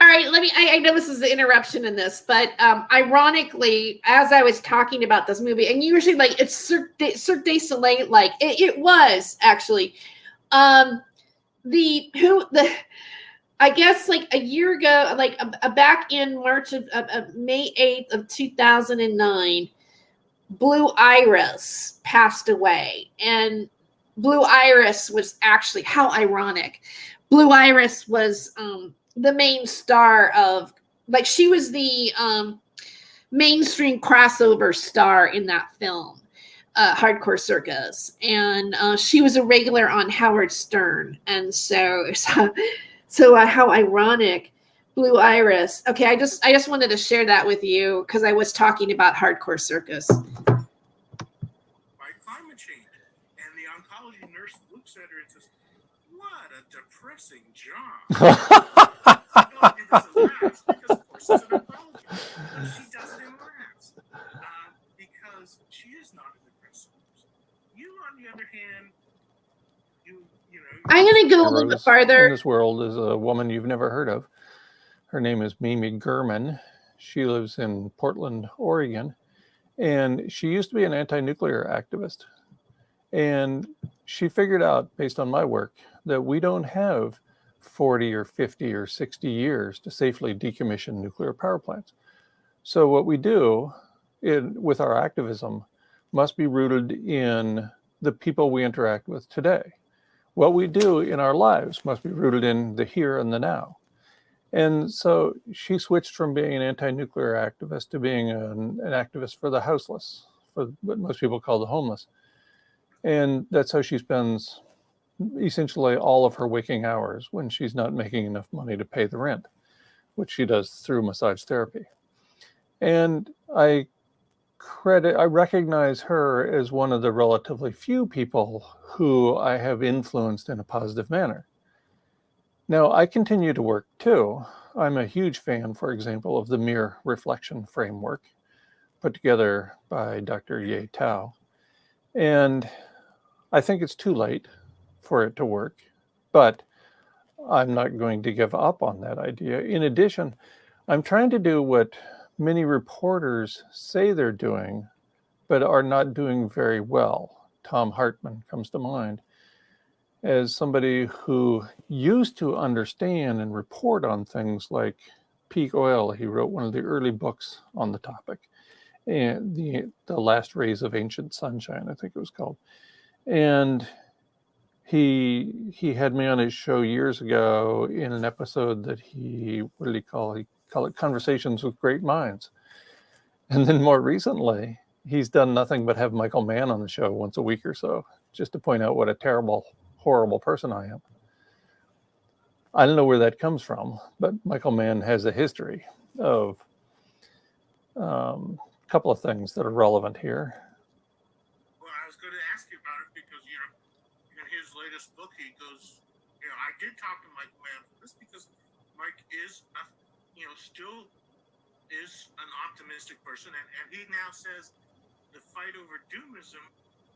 All right, I know this is the interruption in this, but ironically, as I was talking about this movie, and usually like it's Cirque du Soleil, like it was actually, I guess like a year ago, like back in March of May 8th of 2009, Blue Iris passed away. And Blue Iris was actually, how ironic. Blue Iris was the main star of, like, she was the mainstream crossover star in that film, Hardcore Circus. And she was a regular on Howard Stern. And so how ironic. Blue Iris. Okay, I just wanted to share that with you because I was talking about Hardcore Circus. By climate change. And the oncology nurse looks at her and says, what a depressing job. Don't give us a laugh, because of course it's an oncologist. And she does it in laughs. Because she is not a depressed person. You, on the other hand, I'm going to go a little bit farther. In this world is a woman you've never heard of. Her name is Mimi Gurman. She lives in Portland, Oregon, and she used to be an anti-nuclear activist. And she figured out, based on my work, that we don't have 40 or 50 or 60 years to safely decommission nuclear power plants. So what we do with our activism must be rooted in the people we interact with today. What we do in our lives must be rooted in the here and the now. And so she switched from being an anti-nuclear activist to being an activist for the houseless, for what most people call the homeless. And that's how she spends essentially all of her waking hours when she's not making enough money to pay the rent, which she does through massage therapy. And I recognize her as one of the relatively few people who I have influenced in a positive manner. Now, I continue to work too. I'm a huge fan, for example, of the mirror reflection framework put together by Dr. Ye Tao. And I think it's too late for it to work, but I'm not going to give up on that idea. In addition, I'm trying to do what many reporters say they're doing, but are not doing very well. Tom Hartman comes to mind as somebody who used to understand and report on things like peak oil. He wrote one of the early books on the topic, and the Last Rays of Ancient Sunshine, I think it was called. And he had me on his show years ago in an episode that what did he call it? Conversations with Great Minds. And then more recently, he's done nothing but have Michael Mann on the show once a week or so, just to point out what a terrible, horrible person I am. I don't know where that comes from, but Michael Mann has a history of a couple of things that are relevant here. Well, I was going to ask you about it because, in his latest book, he goes, I did talk to Mike Mann for this because Mike is, still is an optimistic person. And he now says the fight over doomism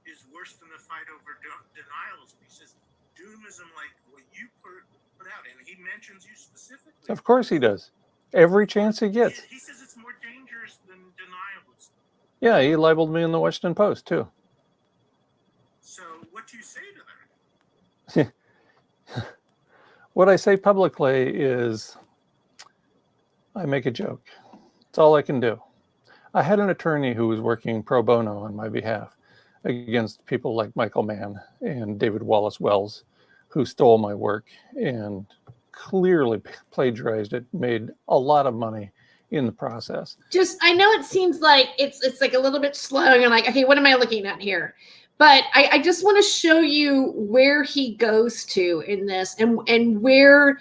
is worse than the fight over denialism. He says doomism, like what you put out, and he mentions you specifically. Of course he does. Every chance he gets. He says it's more dangerous than denialism. Yeah, he libeled me in the Washington Post, too. So what do you say to that? What I say publicly is I make a joke. It's all I can do. I had an attorney who was working pro bono on my behalf against people like Michael Mann and David Wallace Wells, who stole my work and clearly plagiarized it, made a lot of money in the process. I know it seems like it's like a little bit slow. And you're like, okay, what am I looking at here? But I just want to show you where he goes to in this and where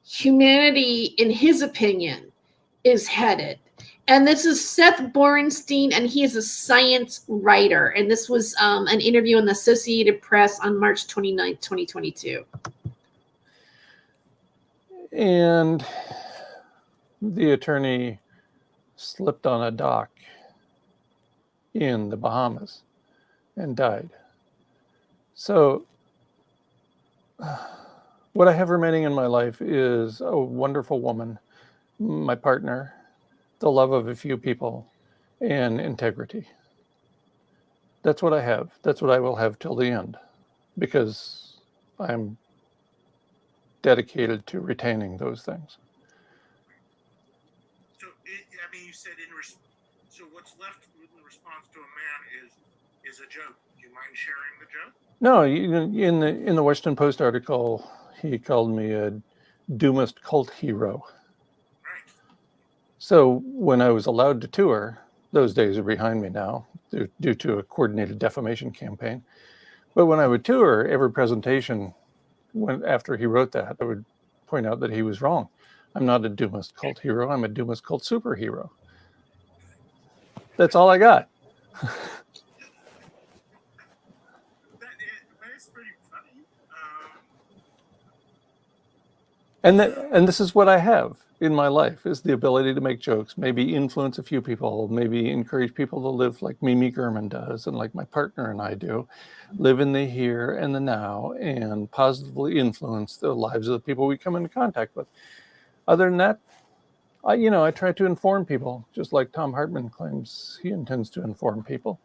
humanity, in his opinion, is headed. And this is Seth Borenstein, and he is a science writer. And this was an interview in the Associated Press on March 29th, 2022. And the attorney slipped on a dock in the Bahamas and died. So what I have remaining in my life is a wonderful woman, my partner, the love of a few people, and integrity. That's what I have. That's what I will have till the end, because I'm dedicated to retaining those things. So, you said so what's left in response to a man is a joke. Do you mind sharing the joke? No, in the Washington Post article, he called me a doomist cult hero. Right. So when I was allowed to tour, those days are behind me now due to a coordinated defamation campaign. But when I would tour, every presentation, after he wrote that, I would point out that he was wrong. I'm not a doomist cult hero. I'm a doomist cult superhero. That's all I got. That's pretty funny. And this is what I have in my life, is the ability to make jokes, maybe influence a few people, maybe encourage people to live like Mimi Gurman does and like my partner and I do, live in the here and the now and positively influence the lives of the people we come into contact with. Other than that, I try to inform people, just like Tom Hartman claims he intends to inform people.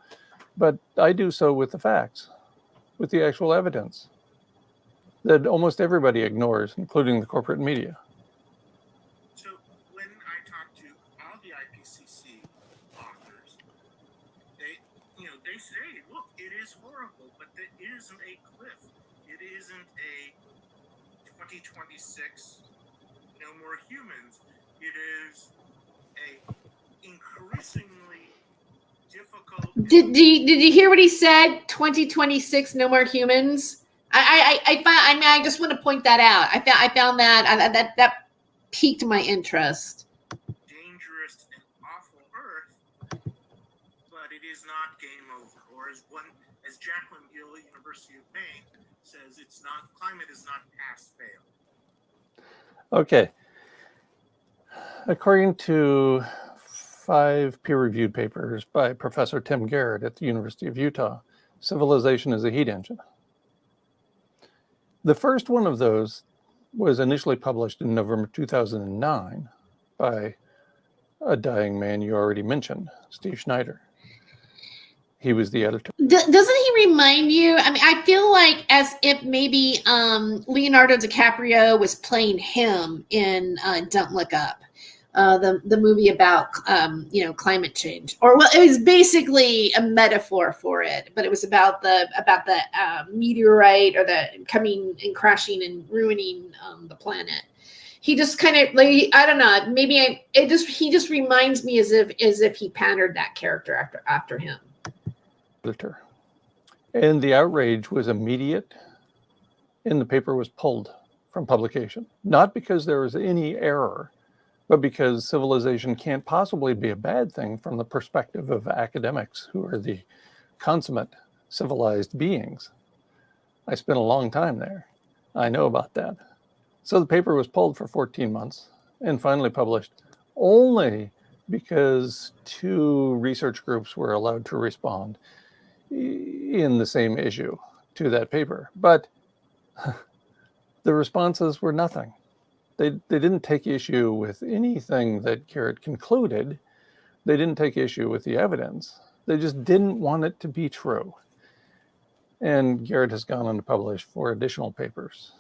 But I do so with the facts, with the actual evidence that almost everybody ignores, including the corporate media. So when I talk to all the IPCC authors, they say, look, it is horrible, but there isn't a cliff. It it isn't a 2026 no more humans. It is a increasingly difficult. Did you hear what he said? 2026, no more humans. I mean, I just want to point that out. I found that piqued my interest. Dangerous and awful Earth, but it is not game over. Or as Jacqueline Gill, University of Maine, says, it's not, climate is not pass fail. Okay. According to 5 peer-reviewed papers by Professor Tim Garrett at the University of Utah, civilization is a heat engine. The first one of those was initially published in November 2009 by a dying man you already mentioned, Steve Schneider. He was the editor. Doesn't he remind you? I mean, I feel like as if maybe Leonardo DiCaprio was playing him in Don't Look Up, the movie about climate change, or well, it was basically a metaphor for it, but it was about the meteorite or the coming and crashing and ruining the planet. He just kind of like, I don't know, maybe he just reminds me as if he patterned that character after him. Editor. And the outrage was immediate, and the paper was pulled from publication. Not because there was any error, but because civilization can't possibly be a bad thing from the perspective of academics who are the consummate civilized beings. I spent a long time there. I know about that. So the paper was pulled for 14 months and finally published only because 2 research groups were allowed to respond in the same issue to that paper. But the responses were nothing. They didn't take issue with anything that Garrett concluded. They didn't take issue with the evidence. They just didn't want it to be true. And Garrett has gone on to publish 4 additional papers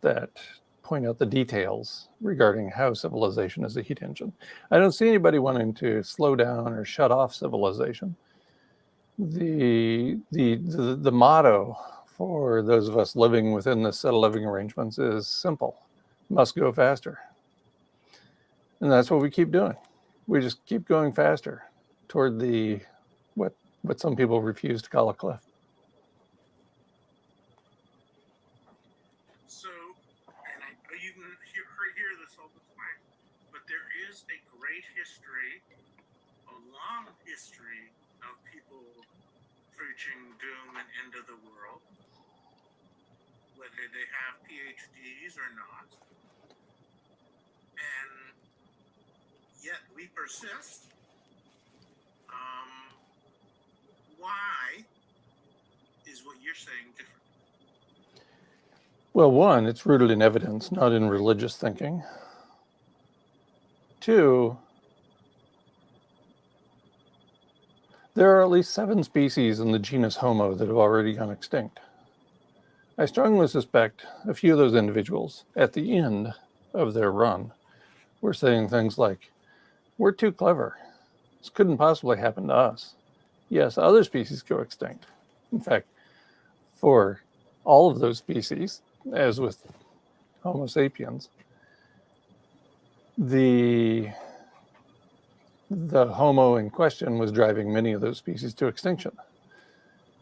that point out the details regarding how civilization is a heat engine. I don't see anybody wanting to slow down or shut off civilization. The motto for those of us living within this set of living arrangements is simple: must go faster. And that's what we keep doing. We just keep going faster toward the what some people refuse to call a cliff. So, and I know you hear this all the time, but there is a great history, a long history of people preaching doom and end of the world, whether they have PhDs or not. And yet we persist. Why is what you're saying different? Well, 1, it's rooted in evidence, not in religious thinking. 2, there are at least 7 species in the genus Homo that have already gone extinct. I strongly suspect a few of those individuals, at the end of their run, were saying things like, "We're too clever. This couldn't possibly happen to us." Yes, other species go extinct. In fact, for all of those species, as with Homo sapiens, the Homo in question was driving many of those species to extinction.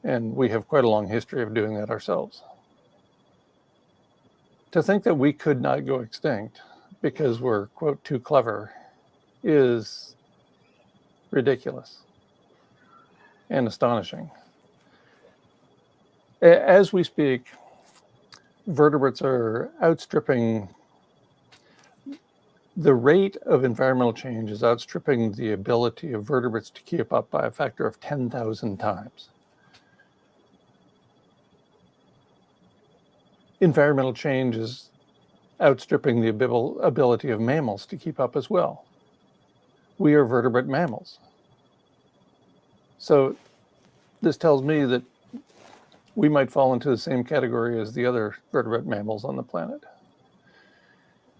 And we have quite a long history of doing that ourselves. To think that we could not go extinct because we're, quote, too clever is ridiculous and astonishing. As we speak, vertebrates are outstripping, the rate of environmental change is outstripping the ability of vertebrates to keep up by a factor of 10,000 times. Environmental change is outstripping the ability of mammals to keep up as well. We are vertebrate mammals. So this tells me that we might fall into the same category as the other vertebrate mammals on the planet.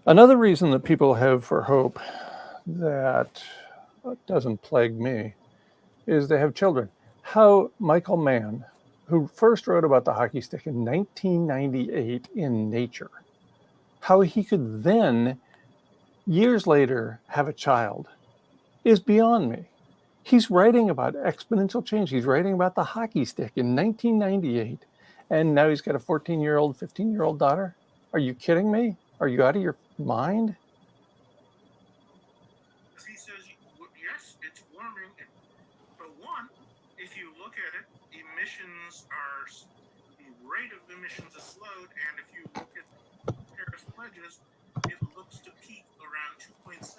Another reason that people have for hope that doesn't plague me is they have children. How Michael Mann, who first wrote about the hockey stick in 1998 in Nature, how he could then, years later, have a child is beyond me. He's writing about exponential change. He's writing about the hockey stick in 1998, and now he's got a 14-year-old, 15-year-old daughter. Are you kidding me? Are you out of your mind? He says, yes, it's warming. But one, if you look at it, the rate of emissions is slowed, and if you look at Paris pledges, it looks to peak around 2.7.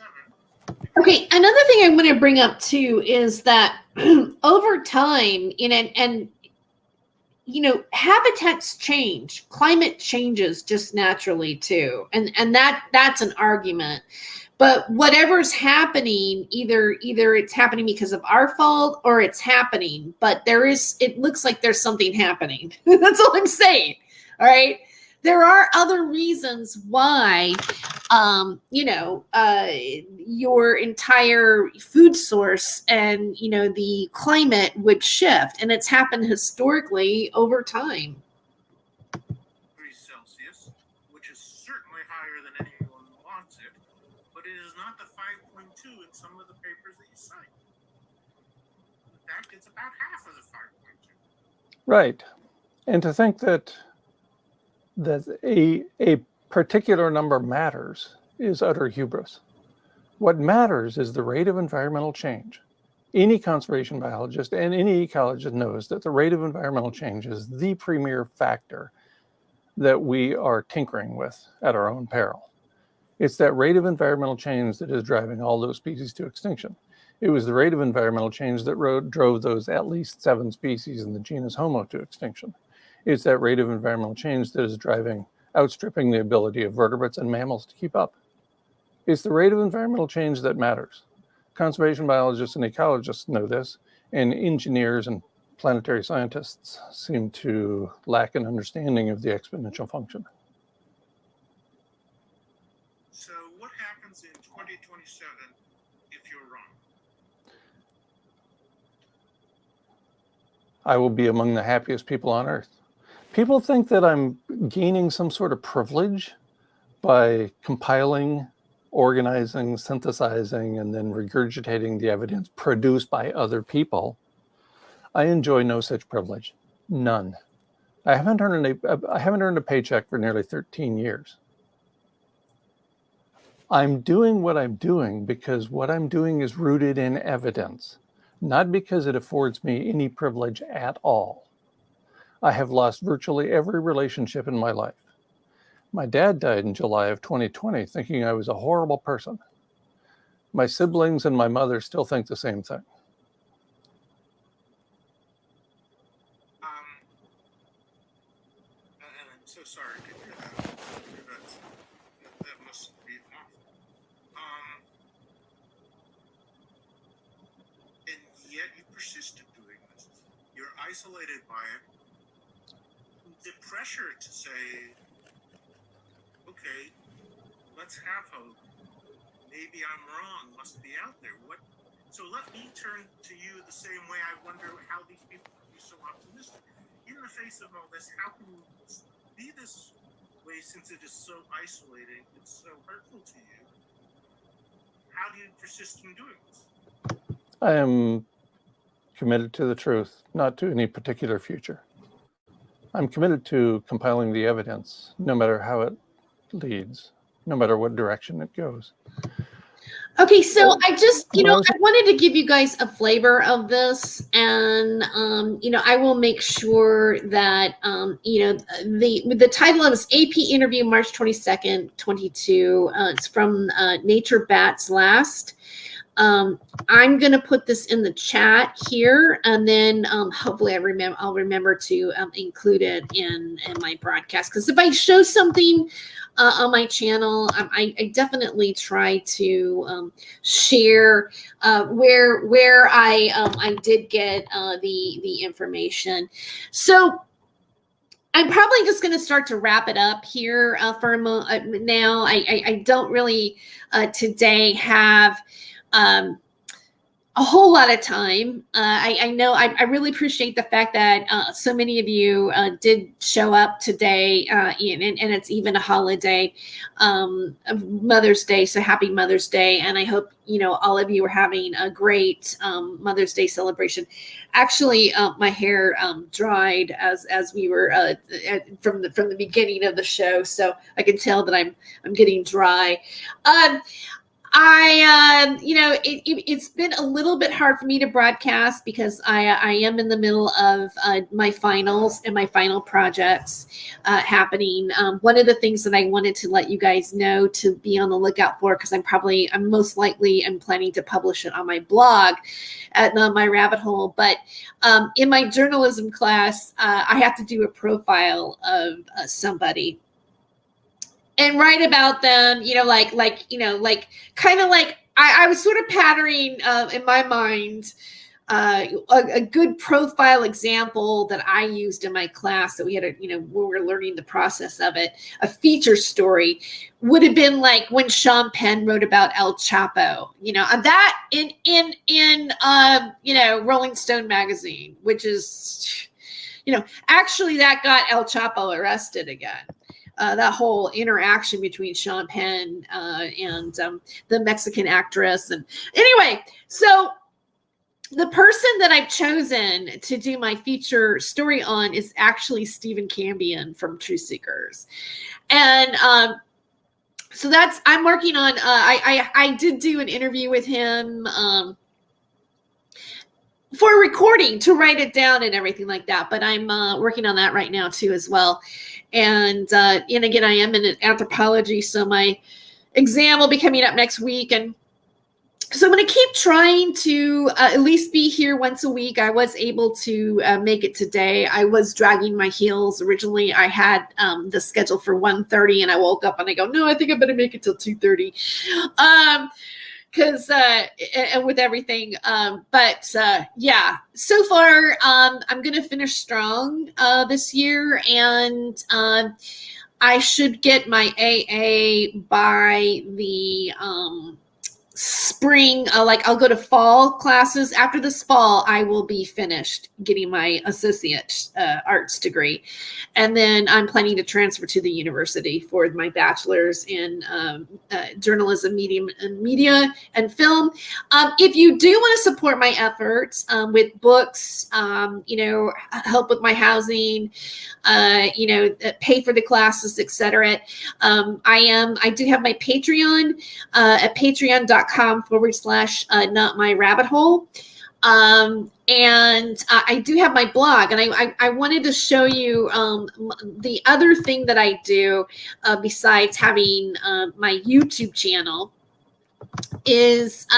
Okay, another thing I want to bring up too is that over time, habitats change, climate changes just naturally too, and that's an argument. But whatever's happening, either it's happening because of our fault or it's happening. But it looks like there's something happening. That's all I'm saying. All right. There are other reasons why, your entire food source and, the climate would shift. And it's happened historically over time. Degrees Celsius, which is certainly higher than anyone wants it, but it is not the 5.2 in some of the papers that you cite. In fact, it's about half of the 5.2. Right. And to think that a particular number matters is utter hubris. What matters is the rate of environmental change. Any conservation biologist and any ecologist knows that the rate of environmental change is the premier factor that we are tinkering with at our own peril. It's that rate of environmental change that is driving all those species to extinction. It was the rate of environmental change that drove those at least 7 species in the genus Homo to extinction. It's that rate of environmental change that is outstripping the ability of vertebrates and mammals to keep up. It's the rate of environmental change that matters. Conservation biologists and ecologists know this, and engineers and planetary scientists seem to lack an understanding of the exponential function. So what happens in 2027 if you're wrong? I will be among the happiest people on earth. People think that I'm gaining some sort of privilege by compiling, organizing, synthesizing, and then regurgitating the evidence produced by other people. I enjoy no such privilege. None. I haven't earned a paycheck for nearly 13 years. I'm doing what I'm doing because what I'm doing is rooted in evidence, not because it affords me any privilege at all. I have lost virtually every relationship in my life. My dad died in July of 2020, thinking I was a horrible person. My siblings and my mother still think the same thing. I'm so sorry to hear that. That must be awful. And yet you persist in doing this. You're isolated by it. The pressure to say, okay, let's have hope. Maybe I'm wrong, must be out there. So let me turn to you the same way I wonder how these people can be so optimistic. In the face of all this, how can you be this way since it is so isolating, it's so hurtful to you? How do you persist in doing this? I am committed to the truth, not to any particular future. I'm committed to compiling the evidence, no matter how it leads, no matter what direction it goes. Okay, so I just, I wanted to give you guys a flavor of this, and I will make sure that the title of this AP interview, March 22nd, 22. It's from Nature Bats Last. I'm going to put this in the chat here, and then hopefully I'll remember to include it in my broadcast, because if I show something on my channel, I definitely try to share where I did get the information. So I'm probably just going to start to wrap it up here for now. I don't really today have a whole lot of time. I know I really appreciate the fact that so many of you did show up today, and it's even a holiday, of Mother's Day. So happy Mother's Day. And I hope, all of you are having a great Mother's Day celebration. Actually, my hair dried as we were from the beginning of the show. So I can tell that I'm getting dry. It's been a little bit hard for me to broadcast because I am in the middle of my finals and my final projects happening. One of the things that I wanted to let you guys know to be on the lookout for, because I'm most likely am planning to publish it on my blog at my rabbit hole. But in my journalism class, I have to do a profile of somebody and write about them, I was sort of patterning in my mind a good profile example that I used in my class that we had when we were learning the process of it. A feature story would have been like when Sean Penn wrote about El Chapo, and that in Rolling Stone magazine, which is, actually that got El Chapo arrested again. That whole interaction between Sean Penn and the Mexican actress. And anyway, so the person that I've chosen to do my feature story on is actually Stephen Cambion from Truth Seekers. And so I'm working on, I did do an interview with him for recording to write it down and everything like that. But I'm working on that right now too as well. And again, I am in anthropology, so my exam will be coming up next week. And so I'm going to keep trying to at least be here once a week. I was able to make it today. I was dragging my heels. Originally, I had the schedule for 1:30, and I woke up and I go, no, I think I better make it till 2:30. Because and with everything, yeah, so far I'm gonna finish strong this year, and I should get my AA by the spring. I'll go to fall classes. After this fall, I will be finished getting my associate arts degree, and then I'm planning to transfer to the university for my bachelor's in journalism, media and film. If you do want to support my efforts with books, help with my housing, pay for the classes, etc. I do have my Patreon at patreon.com/not my rabbit hole. And I do have my blog, and I wanted to show you the other thing that I do besides having my YouTube channel is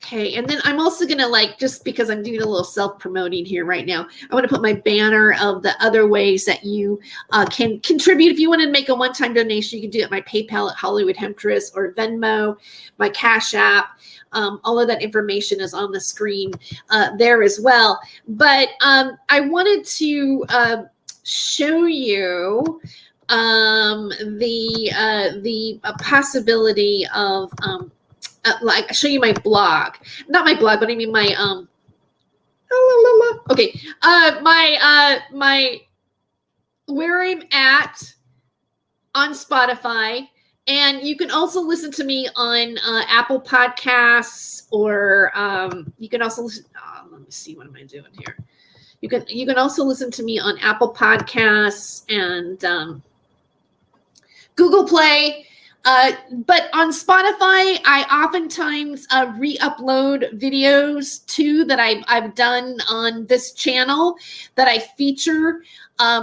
okay, and then I'm also going to just because I'm doing a little self-promoting here right now, I want to put my banner of the other ways that you can contribute. If you want to make a one-time donation, you can do it at my PayPal at Hollywood Hemptress or Venmo, my Cash App. All of that information is on the screen there as well. But I wanted to show you the possibility of show you my blog, not my blog, but I mean my my where I'm at on Spotify. And you can also listen to me on Apple Podcasts, or you can also listen. Let me see, what am I doing here? You can also listen to me on Apple Podcasts and Google Play. But on Spotify, I oftentimes re-upload videos too that I've done on this channel that I feature.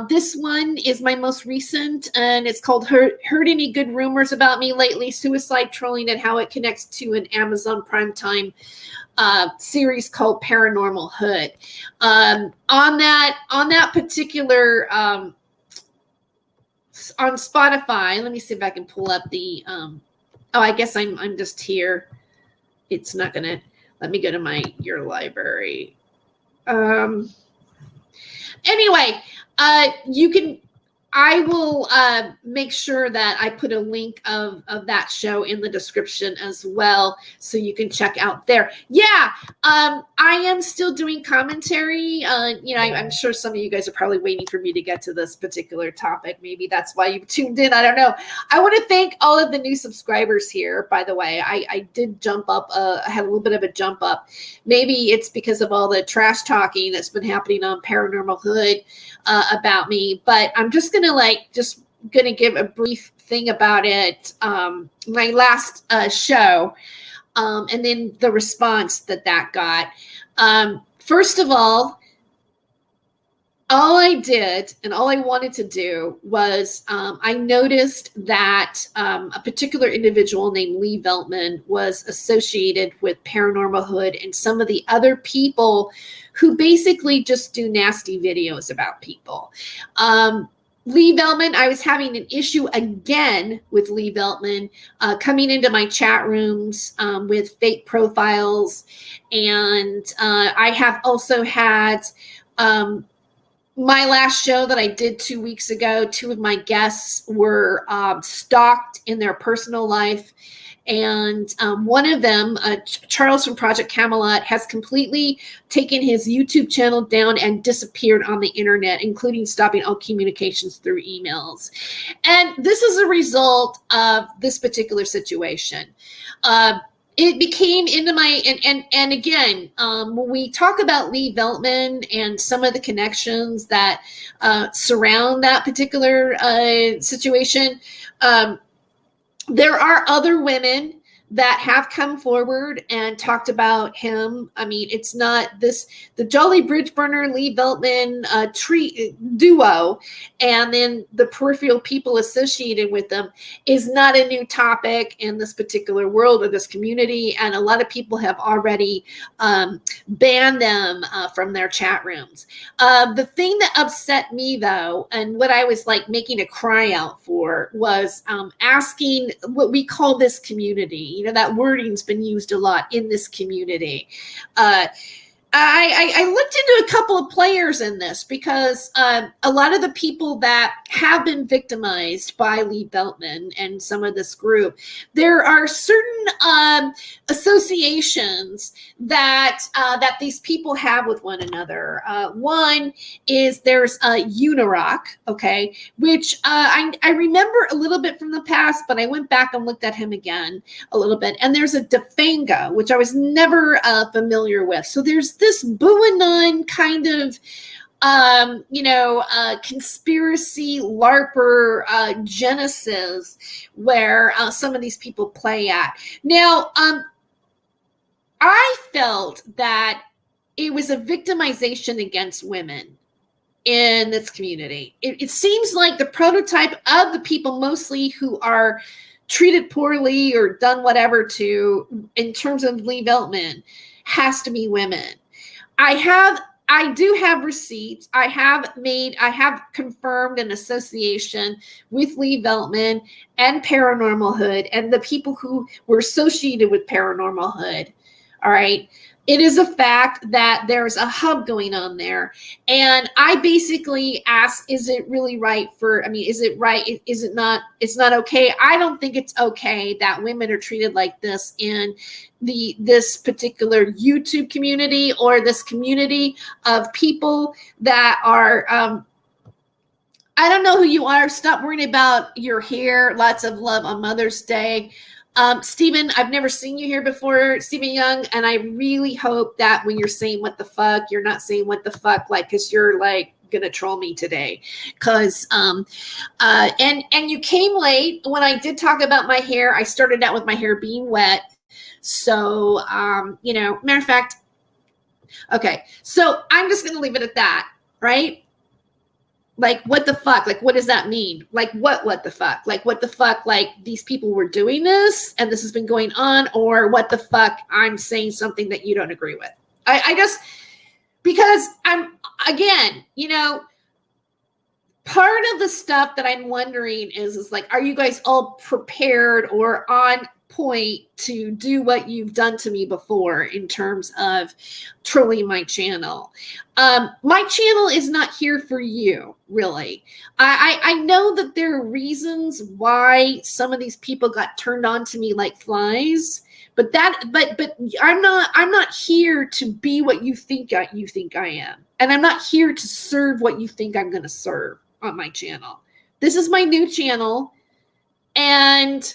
This one is my most recent, and it's called Heard Any Good Rumors About Me Lately? Suicide Trolling and How It Connects to an Amazon Primetime series called Paranormal Hood. On that particular on Spotify, let me see if I can pull up the I guess I'm just here. It's not gonna let me go to your library. Anyway, you can I will make sure that I put a link of that show in the description as well, so you can check out there. Yeah, I am still doing commentary. I'm sure some of you guys are probably waiting for me to get to this particular topic. Maybe that's why you've tuned in. I don't know. I want to thank all of the new subscribers here, by the way. I did jump up. I had a little bit of a jump up. Maybe it's because of all the trash talking that's been happening on Paranormal Hood about me, but I'm just gonna give a brief thing about it. My last show, and then the response that got. First of all I did and all I wanted to do was I noticed that a particular individual named Lee Veltman was associated with Paranormal Hood and some of the other people who basically just do nasty videos about people. Lee Veltman, I was having an issue again with Lee Veltman coming into my chat rooms with fake profiles. And I have also had my last show that I did 2 weeks ago, 2 of my guests were stalked in their personal life. And one of them, Charles from Project Camelot, has completely taken his YouTube channel down and disappeared on the internet, including stopping all communications through emails. And this is a result of this particular situation. It became into my, and again, when we talk about Lee Veltman and some of the connections that surround that particular situation, there are other women that have come forward and talked about him. I mean, it's not the Jolly Bridge Burner, Lee Veltman duo, and then the peripheral people associated with them is not a new topic in this particular world or this community. And a lot of people have already banned them from their chat rooms. The thing that upset me though, and what I was like making a cry out for was asking what we call this community. You know, that wording's been used a lot in this community. I looked into a couple of players in this because a lot of the people that have been victimized by Lee Veltman and some of this group, there are certain associations that these people have with one another. One is there's Unirock, okay, which I remember a little bit from the past, but I went back and looked at him again a little bit. And there's a Defanga, which I was never familiar with. So there's this Buanon kind of conspiracy LARPer genesis where some of these people play at. Now, I felt that it was a victimization against women in this community. It seems like the prototype of the people mostly who are treated poorly or done whatever to in terms of Lee Veltman has to be women. I do have receipts. I have confirmed an association with Lee Veltman and Paranormal Hood and the people who were associated with Paranormal Hood. All right. It is a fact that there's a hub going on there. And I basically asked, is it really right is it right? Is it not? It's not okay. I don't think it's okay that women are treated like this in this particular YouTube community or this community of people that are, I don't know who you are. Stop worrying about your hair. Lots of love on Mother's Day. Stephen, I've never seen you here before, Stephen Young, and I really hope that when you're saying what the fuck, you're not saying what the fuck, like, because you're like gonna troll me today. Because and you came late. When I did talk about my hair, I started out with my hair being wet. So matter of fact, okay, so I'm just gonna leave it at that, right? Like, what the fuck? Like, what does that mean? Like, what the fuck? Like, what the fuck? Like, these people were doing this and this has been going on, or what the fuck? I'm saying something that you don't agree with. I just, because I'm, again, part of the stuff that I'm wondering is like, are you guys all prepared or on point to do what you've done to me before in terms of trolling my channel. My channel is not here for you, really. I know that there are reasons why some of these people got turned on to me like flies, but I'm not here to be what you think I am, and I'm not here to serve what you think I'm going to serve on my channel. This is my new channel, and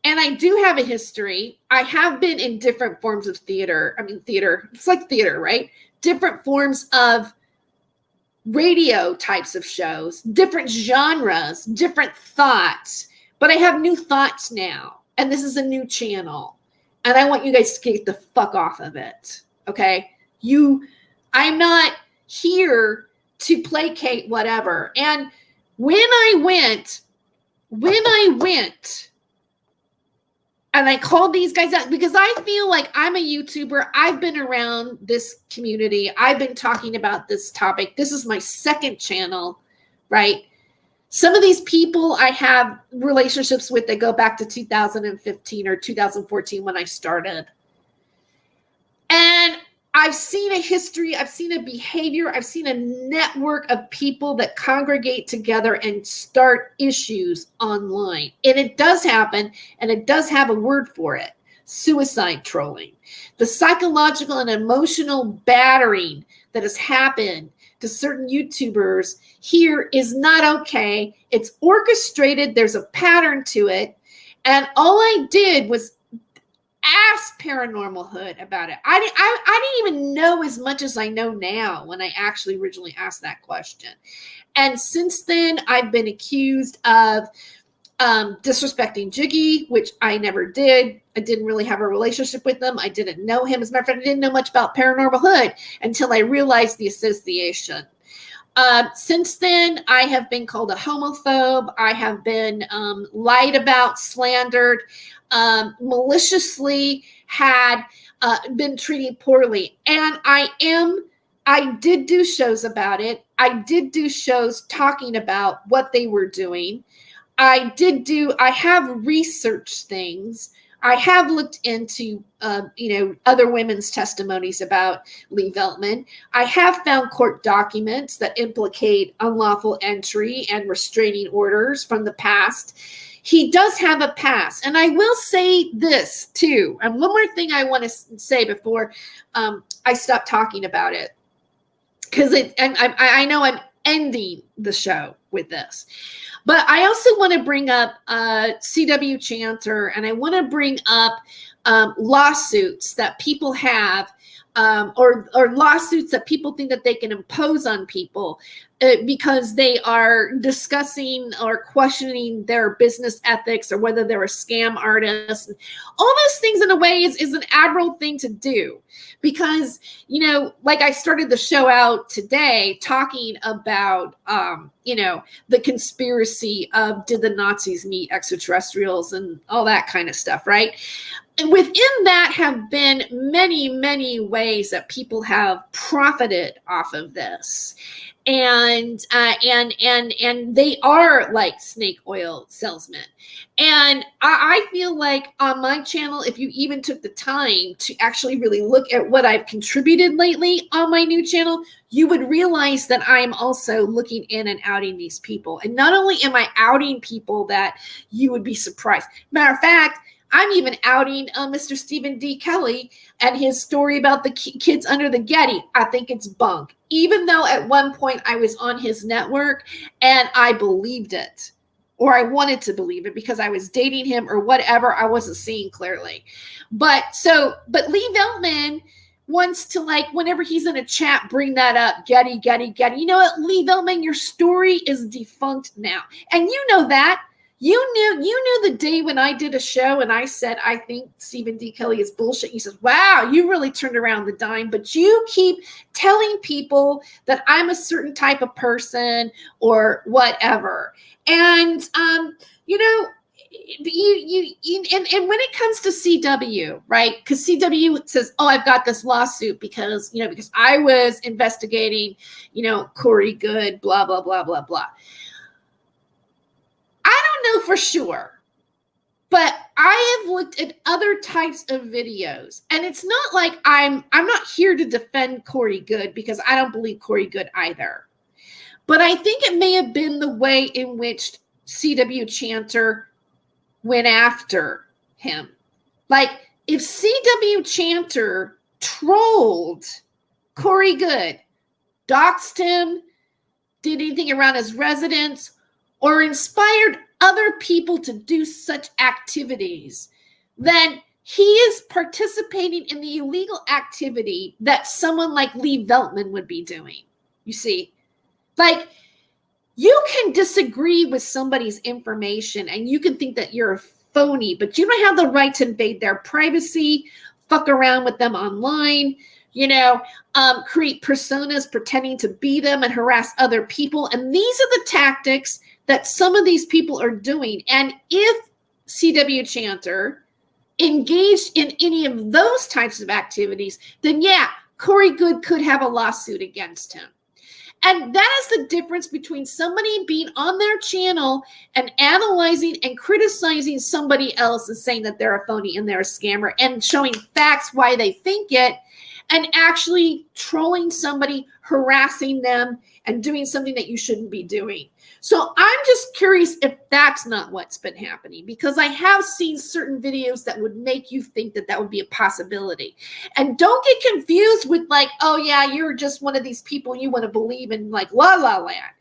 I do have a history. I have been in different forms of theater. I mean, theater, it's like theater, right? Different forms of radio types of shows, different genres, different thoughts. But I have new thoughts now. And this is a new channel. And I want you guys to get the fuck off of it. Okay? I'm not here to placate whatever. And when I went, and I called these guys out because I feel like I'm a YouTuber. I've been around this community. I've been talking about this topic. This is my second channel, right? Some of these people I have relationships with that go back to 2015 or 2014 when I started. And I've seen a history, I've seen a behavior, I've seen a network of people that congregate together and start issues online. And it does happen, and it does have a word for it: suicide trolling. The psychological and emotional battering that has happened to certain YouTubers here is not okay. It's orchestrated. There's a pattern to it. And all I did was ask Paranormal Hood about it. I didn't even know as much as I know now when I actually originally asked that question. And since then, I've been accused of disrespecting Jiggy, which I never did. I didn't really have a relationship with him. I didn't know him. As a matter of fact, I didn't know much about Paranormal Hood until I realized the association. Since then, I have been called a homophobe. I have been lied about, slandered, maliciously had been treated poorly. And I did do shows about it. I did do shows talking about what they were doing. I have researched things. I have looked into, other women's testimonies about Lee Veltman. I have found court documents that implicate unlawful entry and restraining orders from the past. He does have a past. And I will say this too. And one more thing I want to say before I stop talking about it, because I know I'm ending the show with this. But I also want to bring up CW Chanter, and I want to bring up lawsuits that people have, or lawsuits that people think that they can impose on people because they are discussing or questioning their business ethics or whether they're a scam artist. All those things in a way is an admirable thing to do because, like I started the show out today talking about, the conspiracy of did the Nazis meet extraterrestrials and all that kind of stuff, right? And within that have been many, many ways that people have profited off of this. And they are like snake oil salesmen. And I feel like on my channel, if you even took the time to actually really look at what I've contributed lately on my new channel, you would realize that I am also looking in and outing these people. And not only am I outing people that you would be surprised. Matter of fact, I'm even outing Mr. Stephen D. Kelly and his story about the kids under the Getty. I think it's bunk. Even though at one point I was on his network and I believed it, or I wanted to believe it because I was dating him or whatever, I wasn't seeing clearly. But Lee Veltman wants to, like, whenever he's in a chat, bring that up. Getty. You know what, Lee Veltman, your story is defunct now. And you know that. You knew the day when I did a show and I said, I think Stephen D. Kelly is bullshit. You said, wow, you really turned around the dime, but you keep telling people that I'm a certain type of person or whatever. And, and when it comes to CW, right? Because CW says, oh, I've got this lawsuit because I was investigating, Corey Good, blah, blah, blah, blah, blah. I don't know for sure, But I have looked at other types of videos, and it's not like I'm not here to defend Corey Good, because I don't believe Corey Good either. But I think it may have been the way in which C.W. Chanter went after him. Like, if C.W. Chanter trolled Corey Good, doxed him, did anything around his residence, or inspired other people to do such activities, then he is participating in the illegal activity that someone like Lee Veltman would be doing. You see, like, you can disagree with somebody's information and you can think that you're a phony, but you don't have the right to invade their privacy, fuck around with them online, create personas pretending to be them and harass other people. And these are the tactics that some of these people are doing. And if C.W. Chanter engaged in any of those types of activities, then yeah, Corey Good could have a lawsuit against him. And that is the difference between somebody being on their channel and analyzing and criticizing somebody else and saying that they're a phony and they're a scammer and showing facts why they think it, and actually trolling somebody, harassing them, and doing something that you shouldn't be doing. So I'm just curious if that's not what's been happening, because I have seen certain videos that would make you think that that would be a possibility. And don't get confused with like, oh yeah, you're just one of these people you want to believe in like La La Land.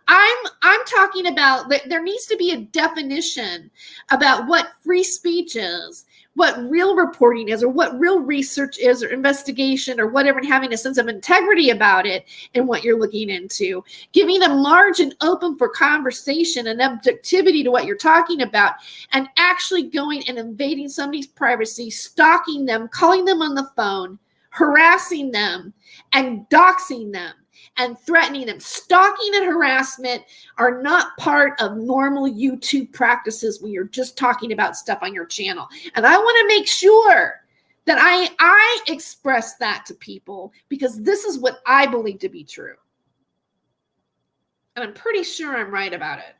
I'm talking about that there needs to be a definition about what free speech is, what real reporting is, or what real research is, or investigation, or whatever, and having a sense of integrity about it and what you're looking into, giving a margin open for conversation and objectivity to what you're talking about, and actually going and invading somebody's privacy, stalking them, calling them on the phone, harassing them, and doxing them, and threatening them. Stalking and harassment are not part of normal YouTube practices when you're just talking about stuff on your channel. And I want to make sure that I express that to people, because this is what I believe to be true. And I'm pretty sure I'm right about it.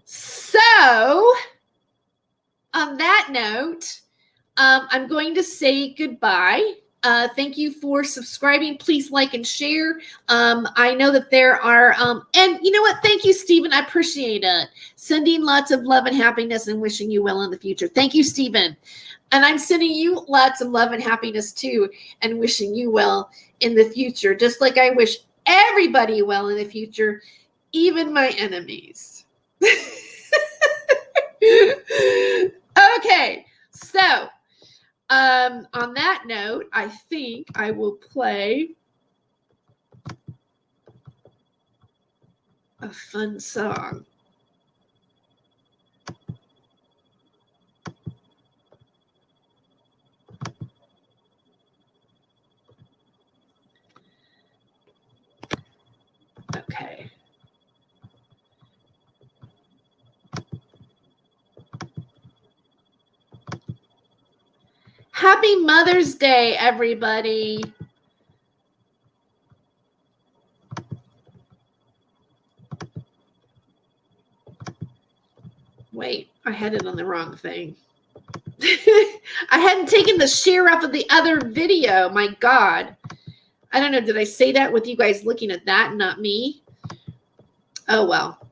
So, on that note, I'm going to say goodbye. Thank you for subscribing. Please like and share. I know that there are, and you know what? Thank you, Stephen. I appreciate it. Sending lots of love and happiness and wishing you well in the future. Thank you, Stephen. And I'm sending you lots of love and happiness too, and wishing you well in the future, just like I wish everybody well in the future, even my enemies. Okay, so on that note, I think I will play a fun song. Okay. Happy Mother's Day, everybody. Wait, I had it on the wrong thing. I hadn't taken the share off of the other video. My God. I don't know. Did I say that with you guys looking at that and not me? Oh, well.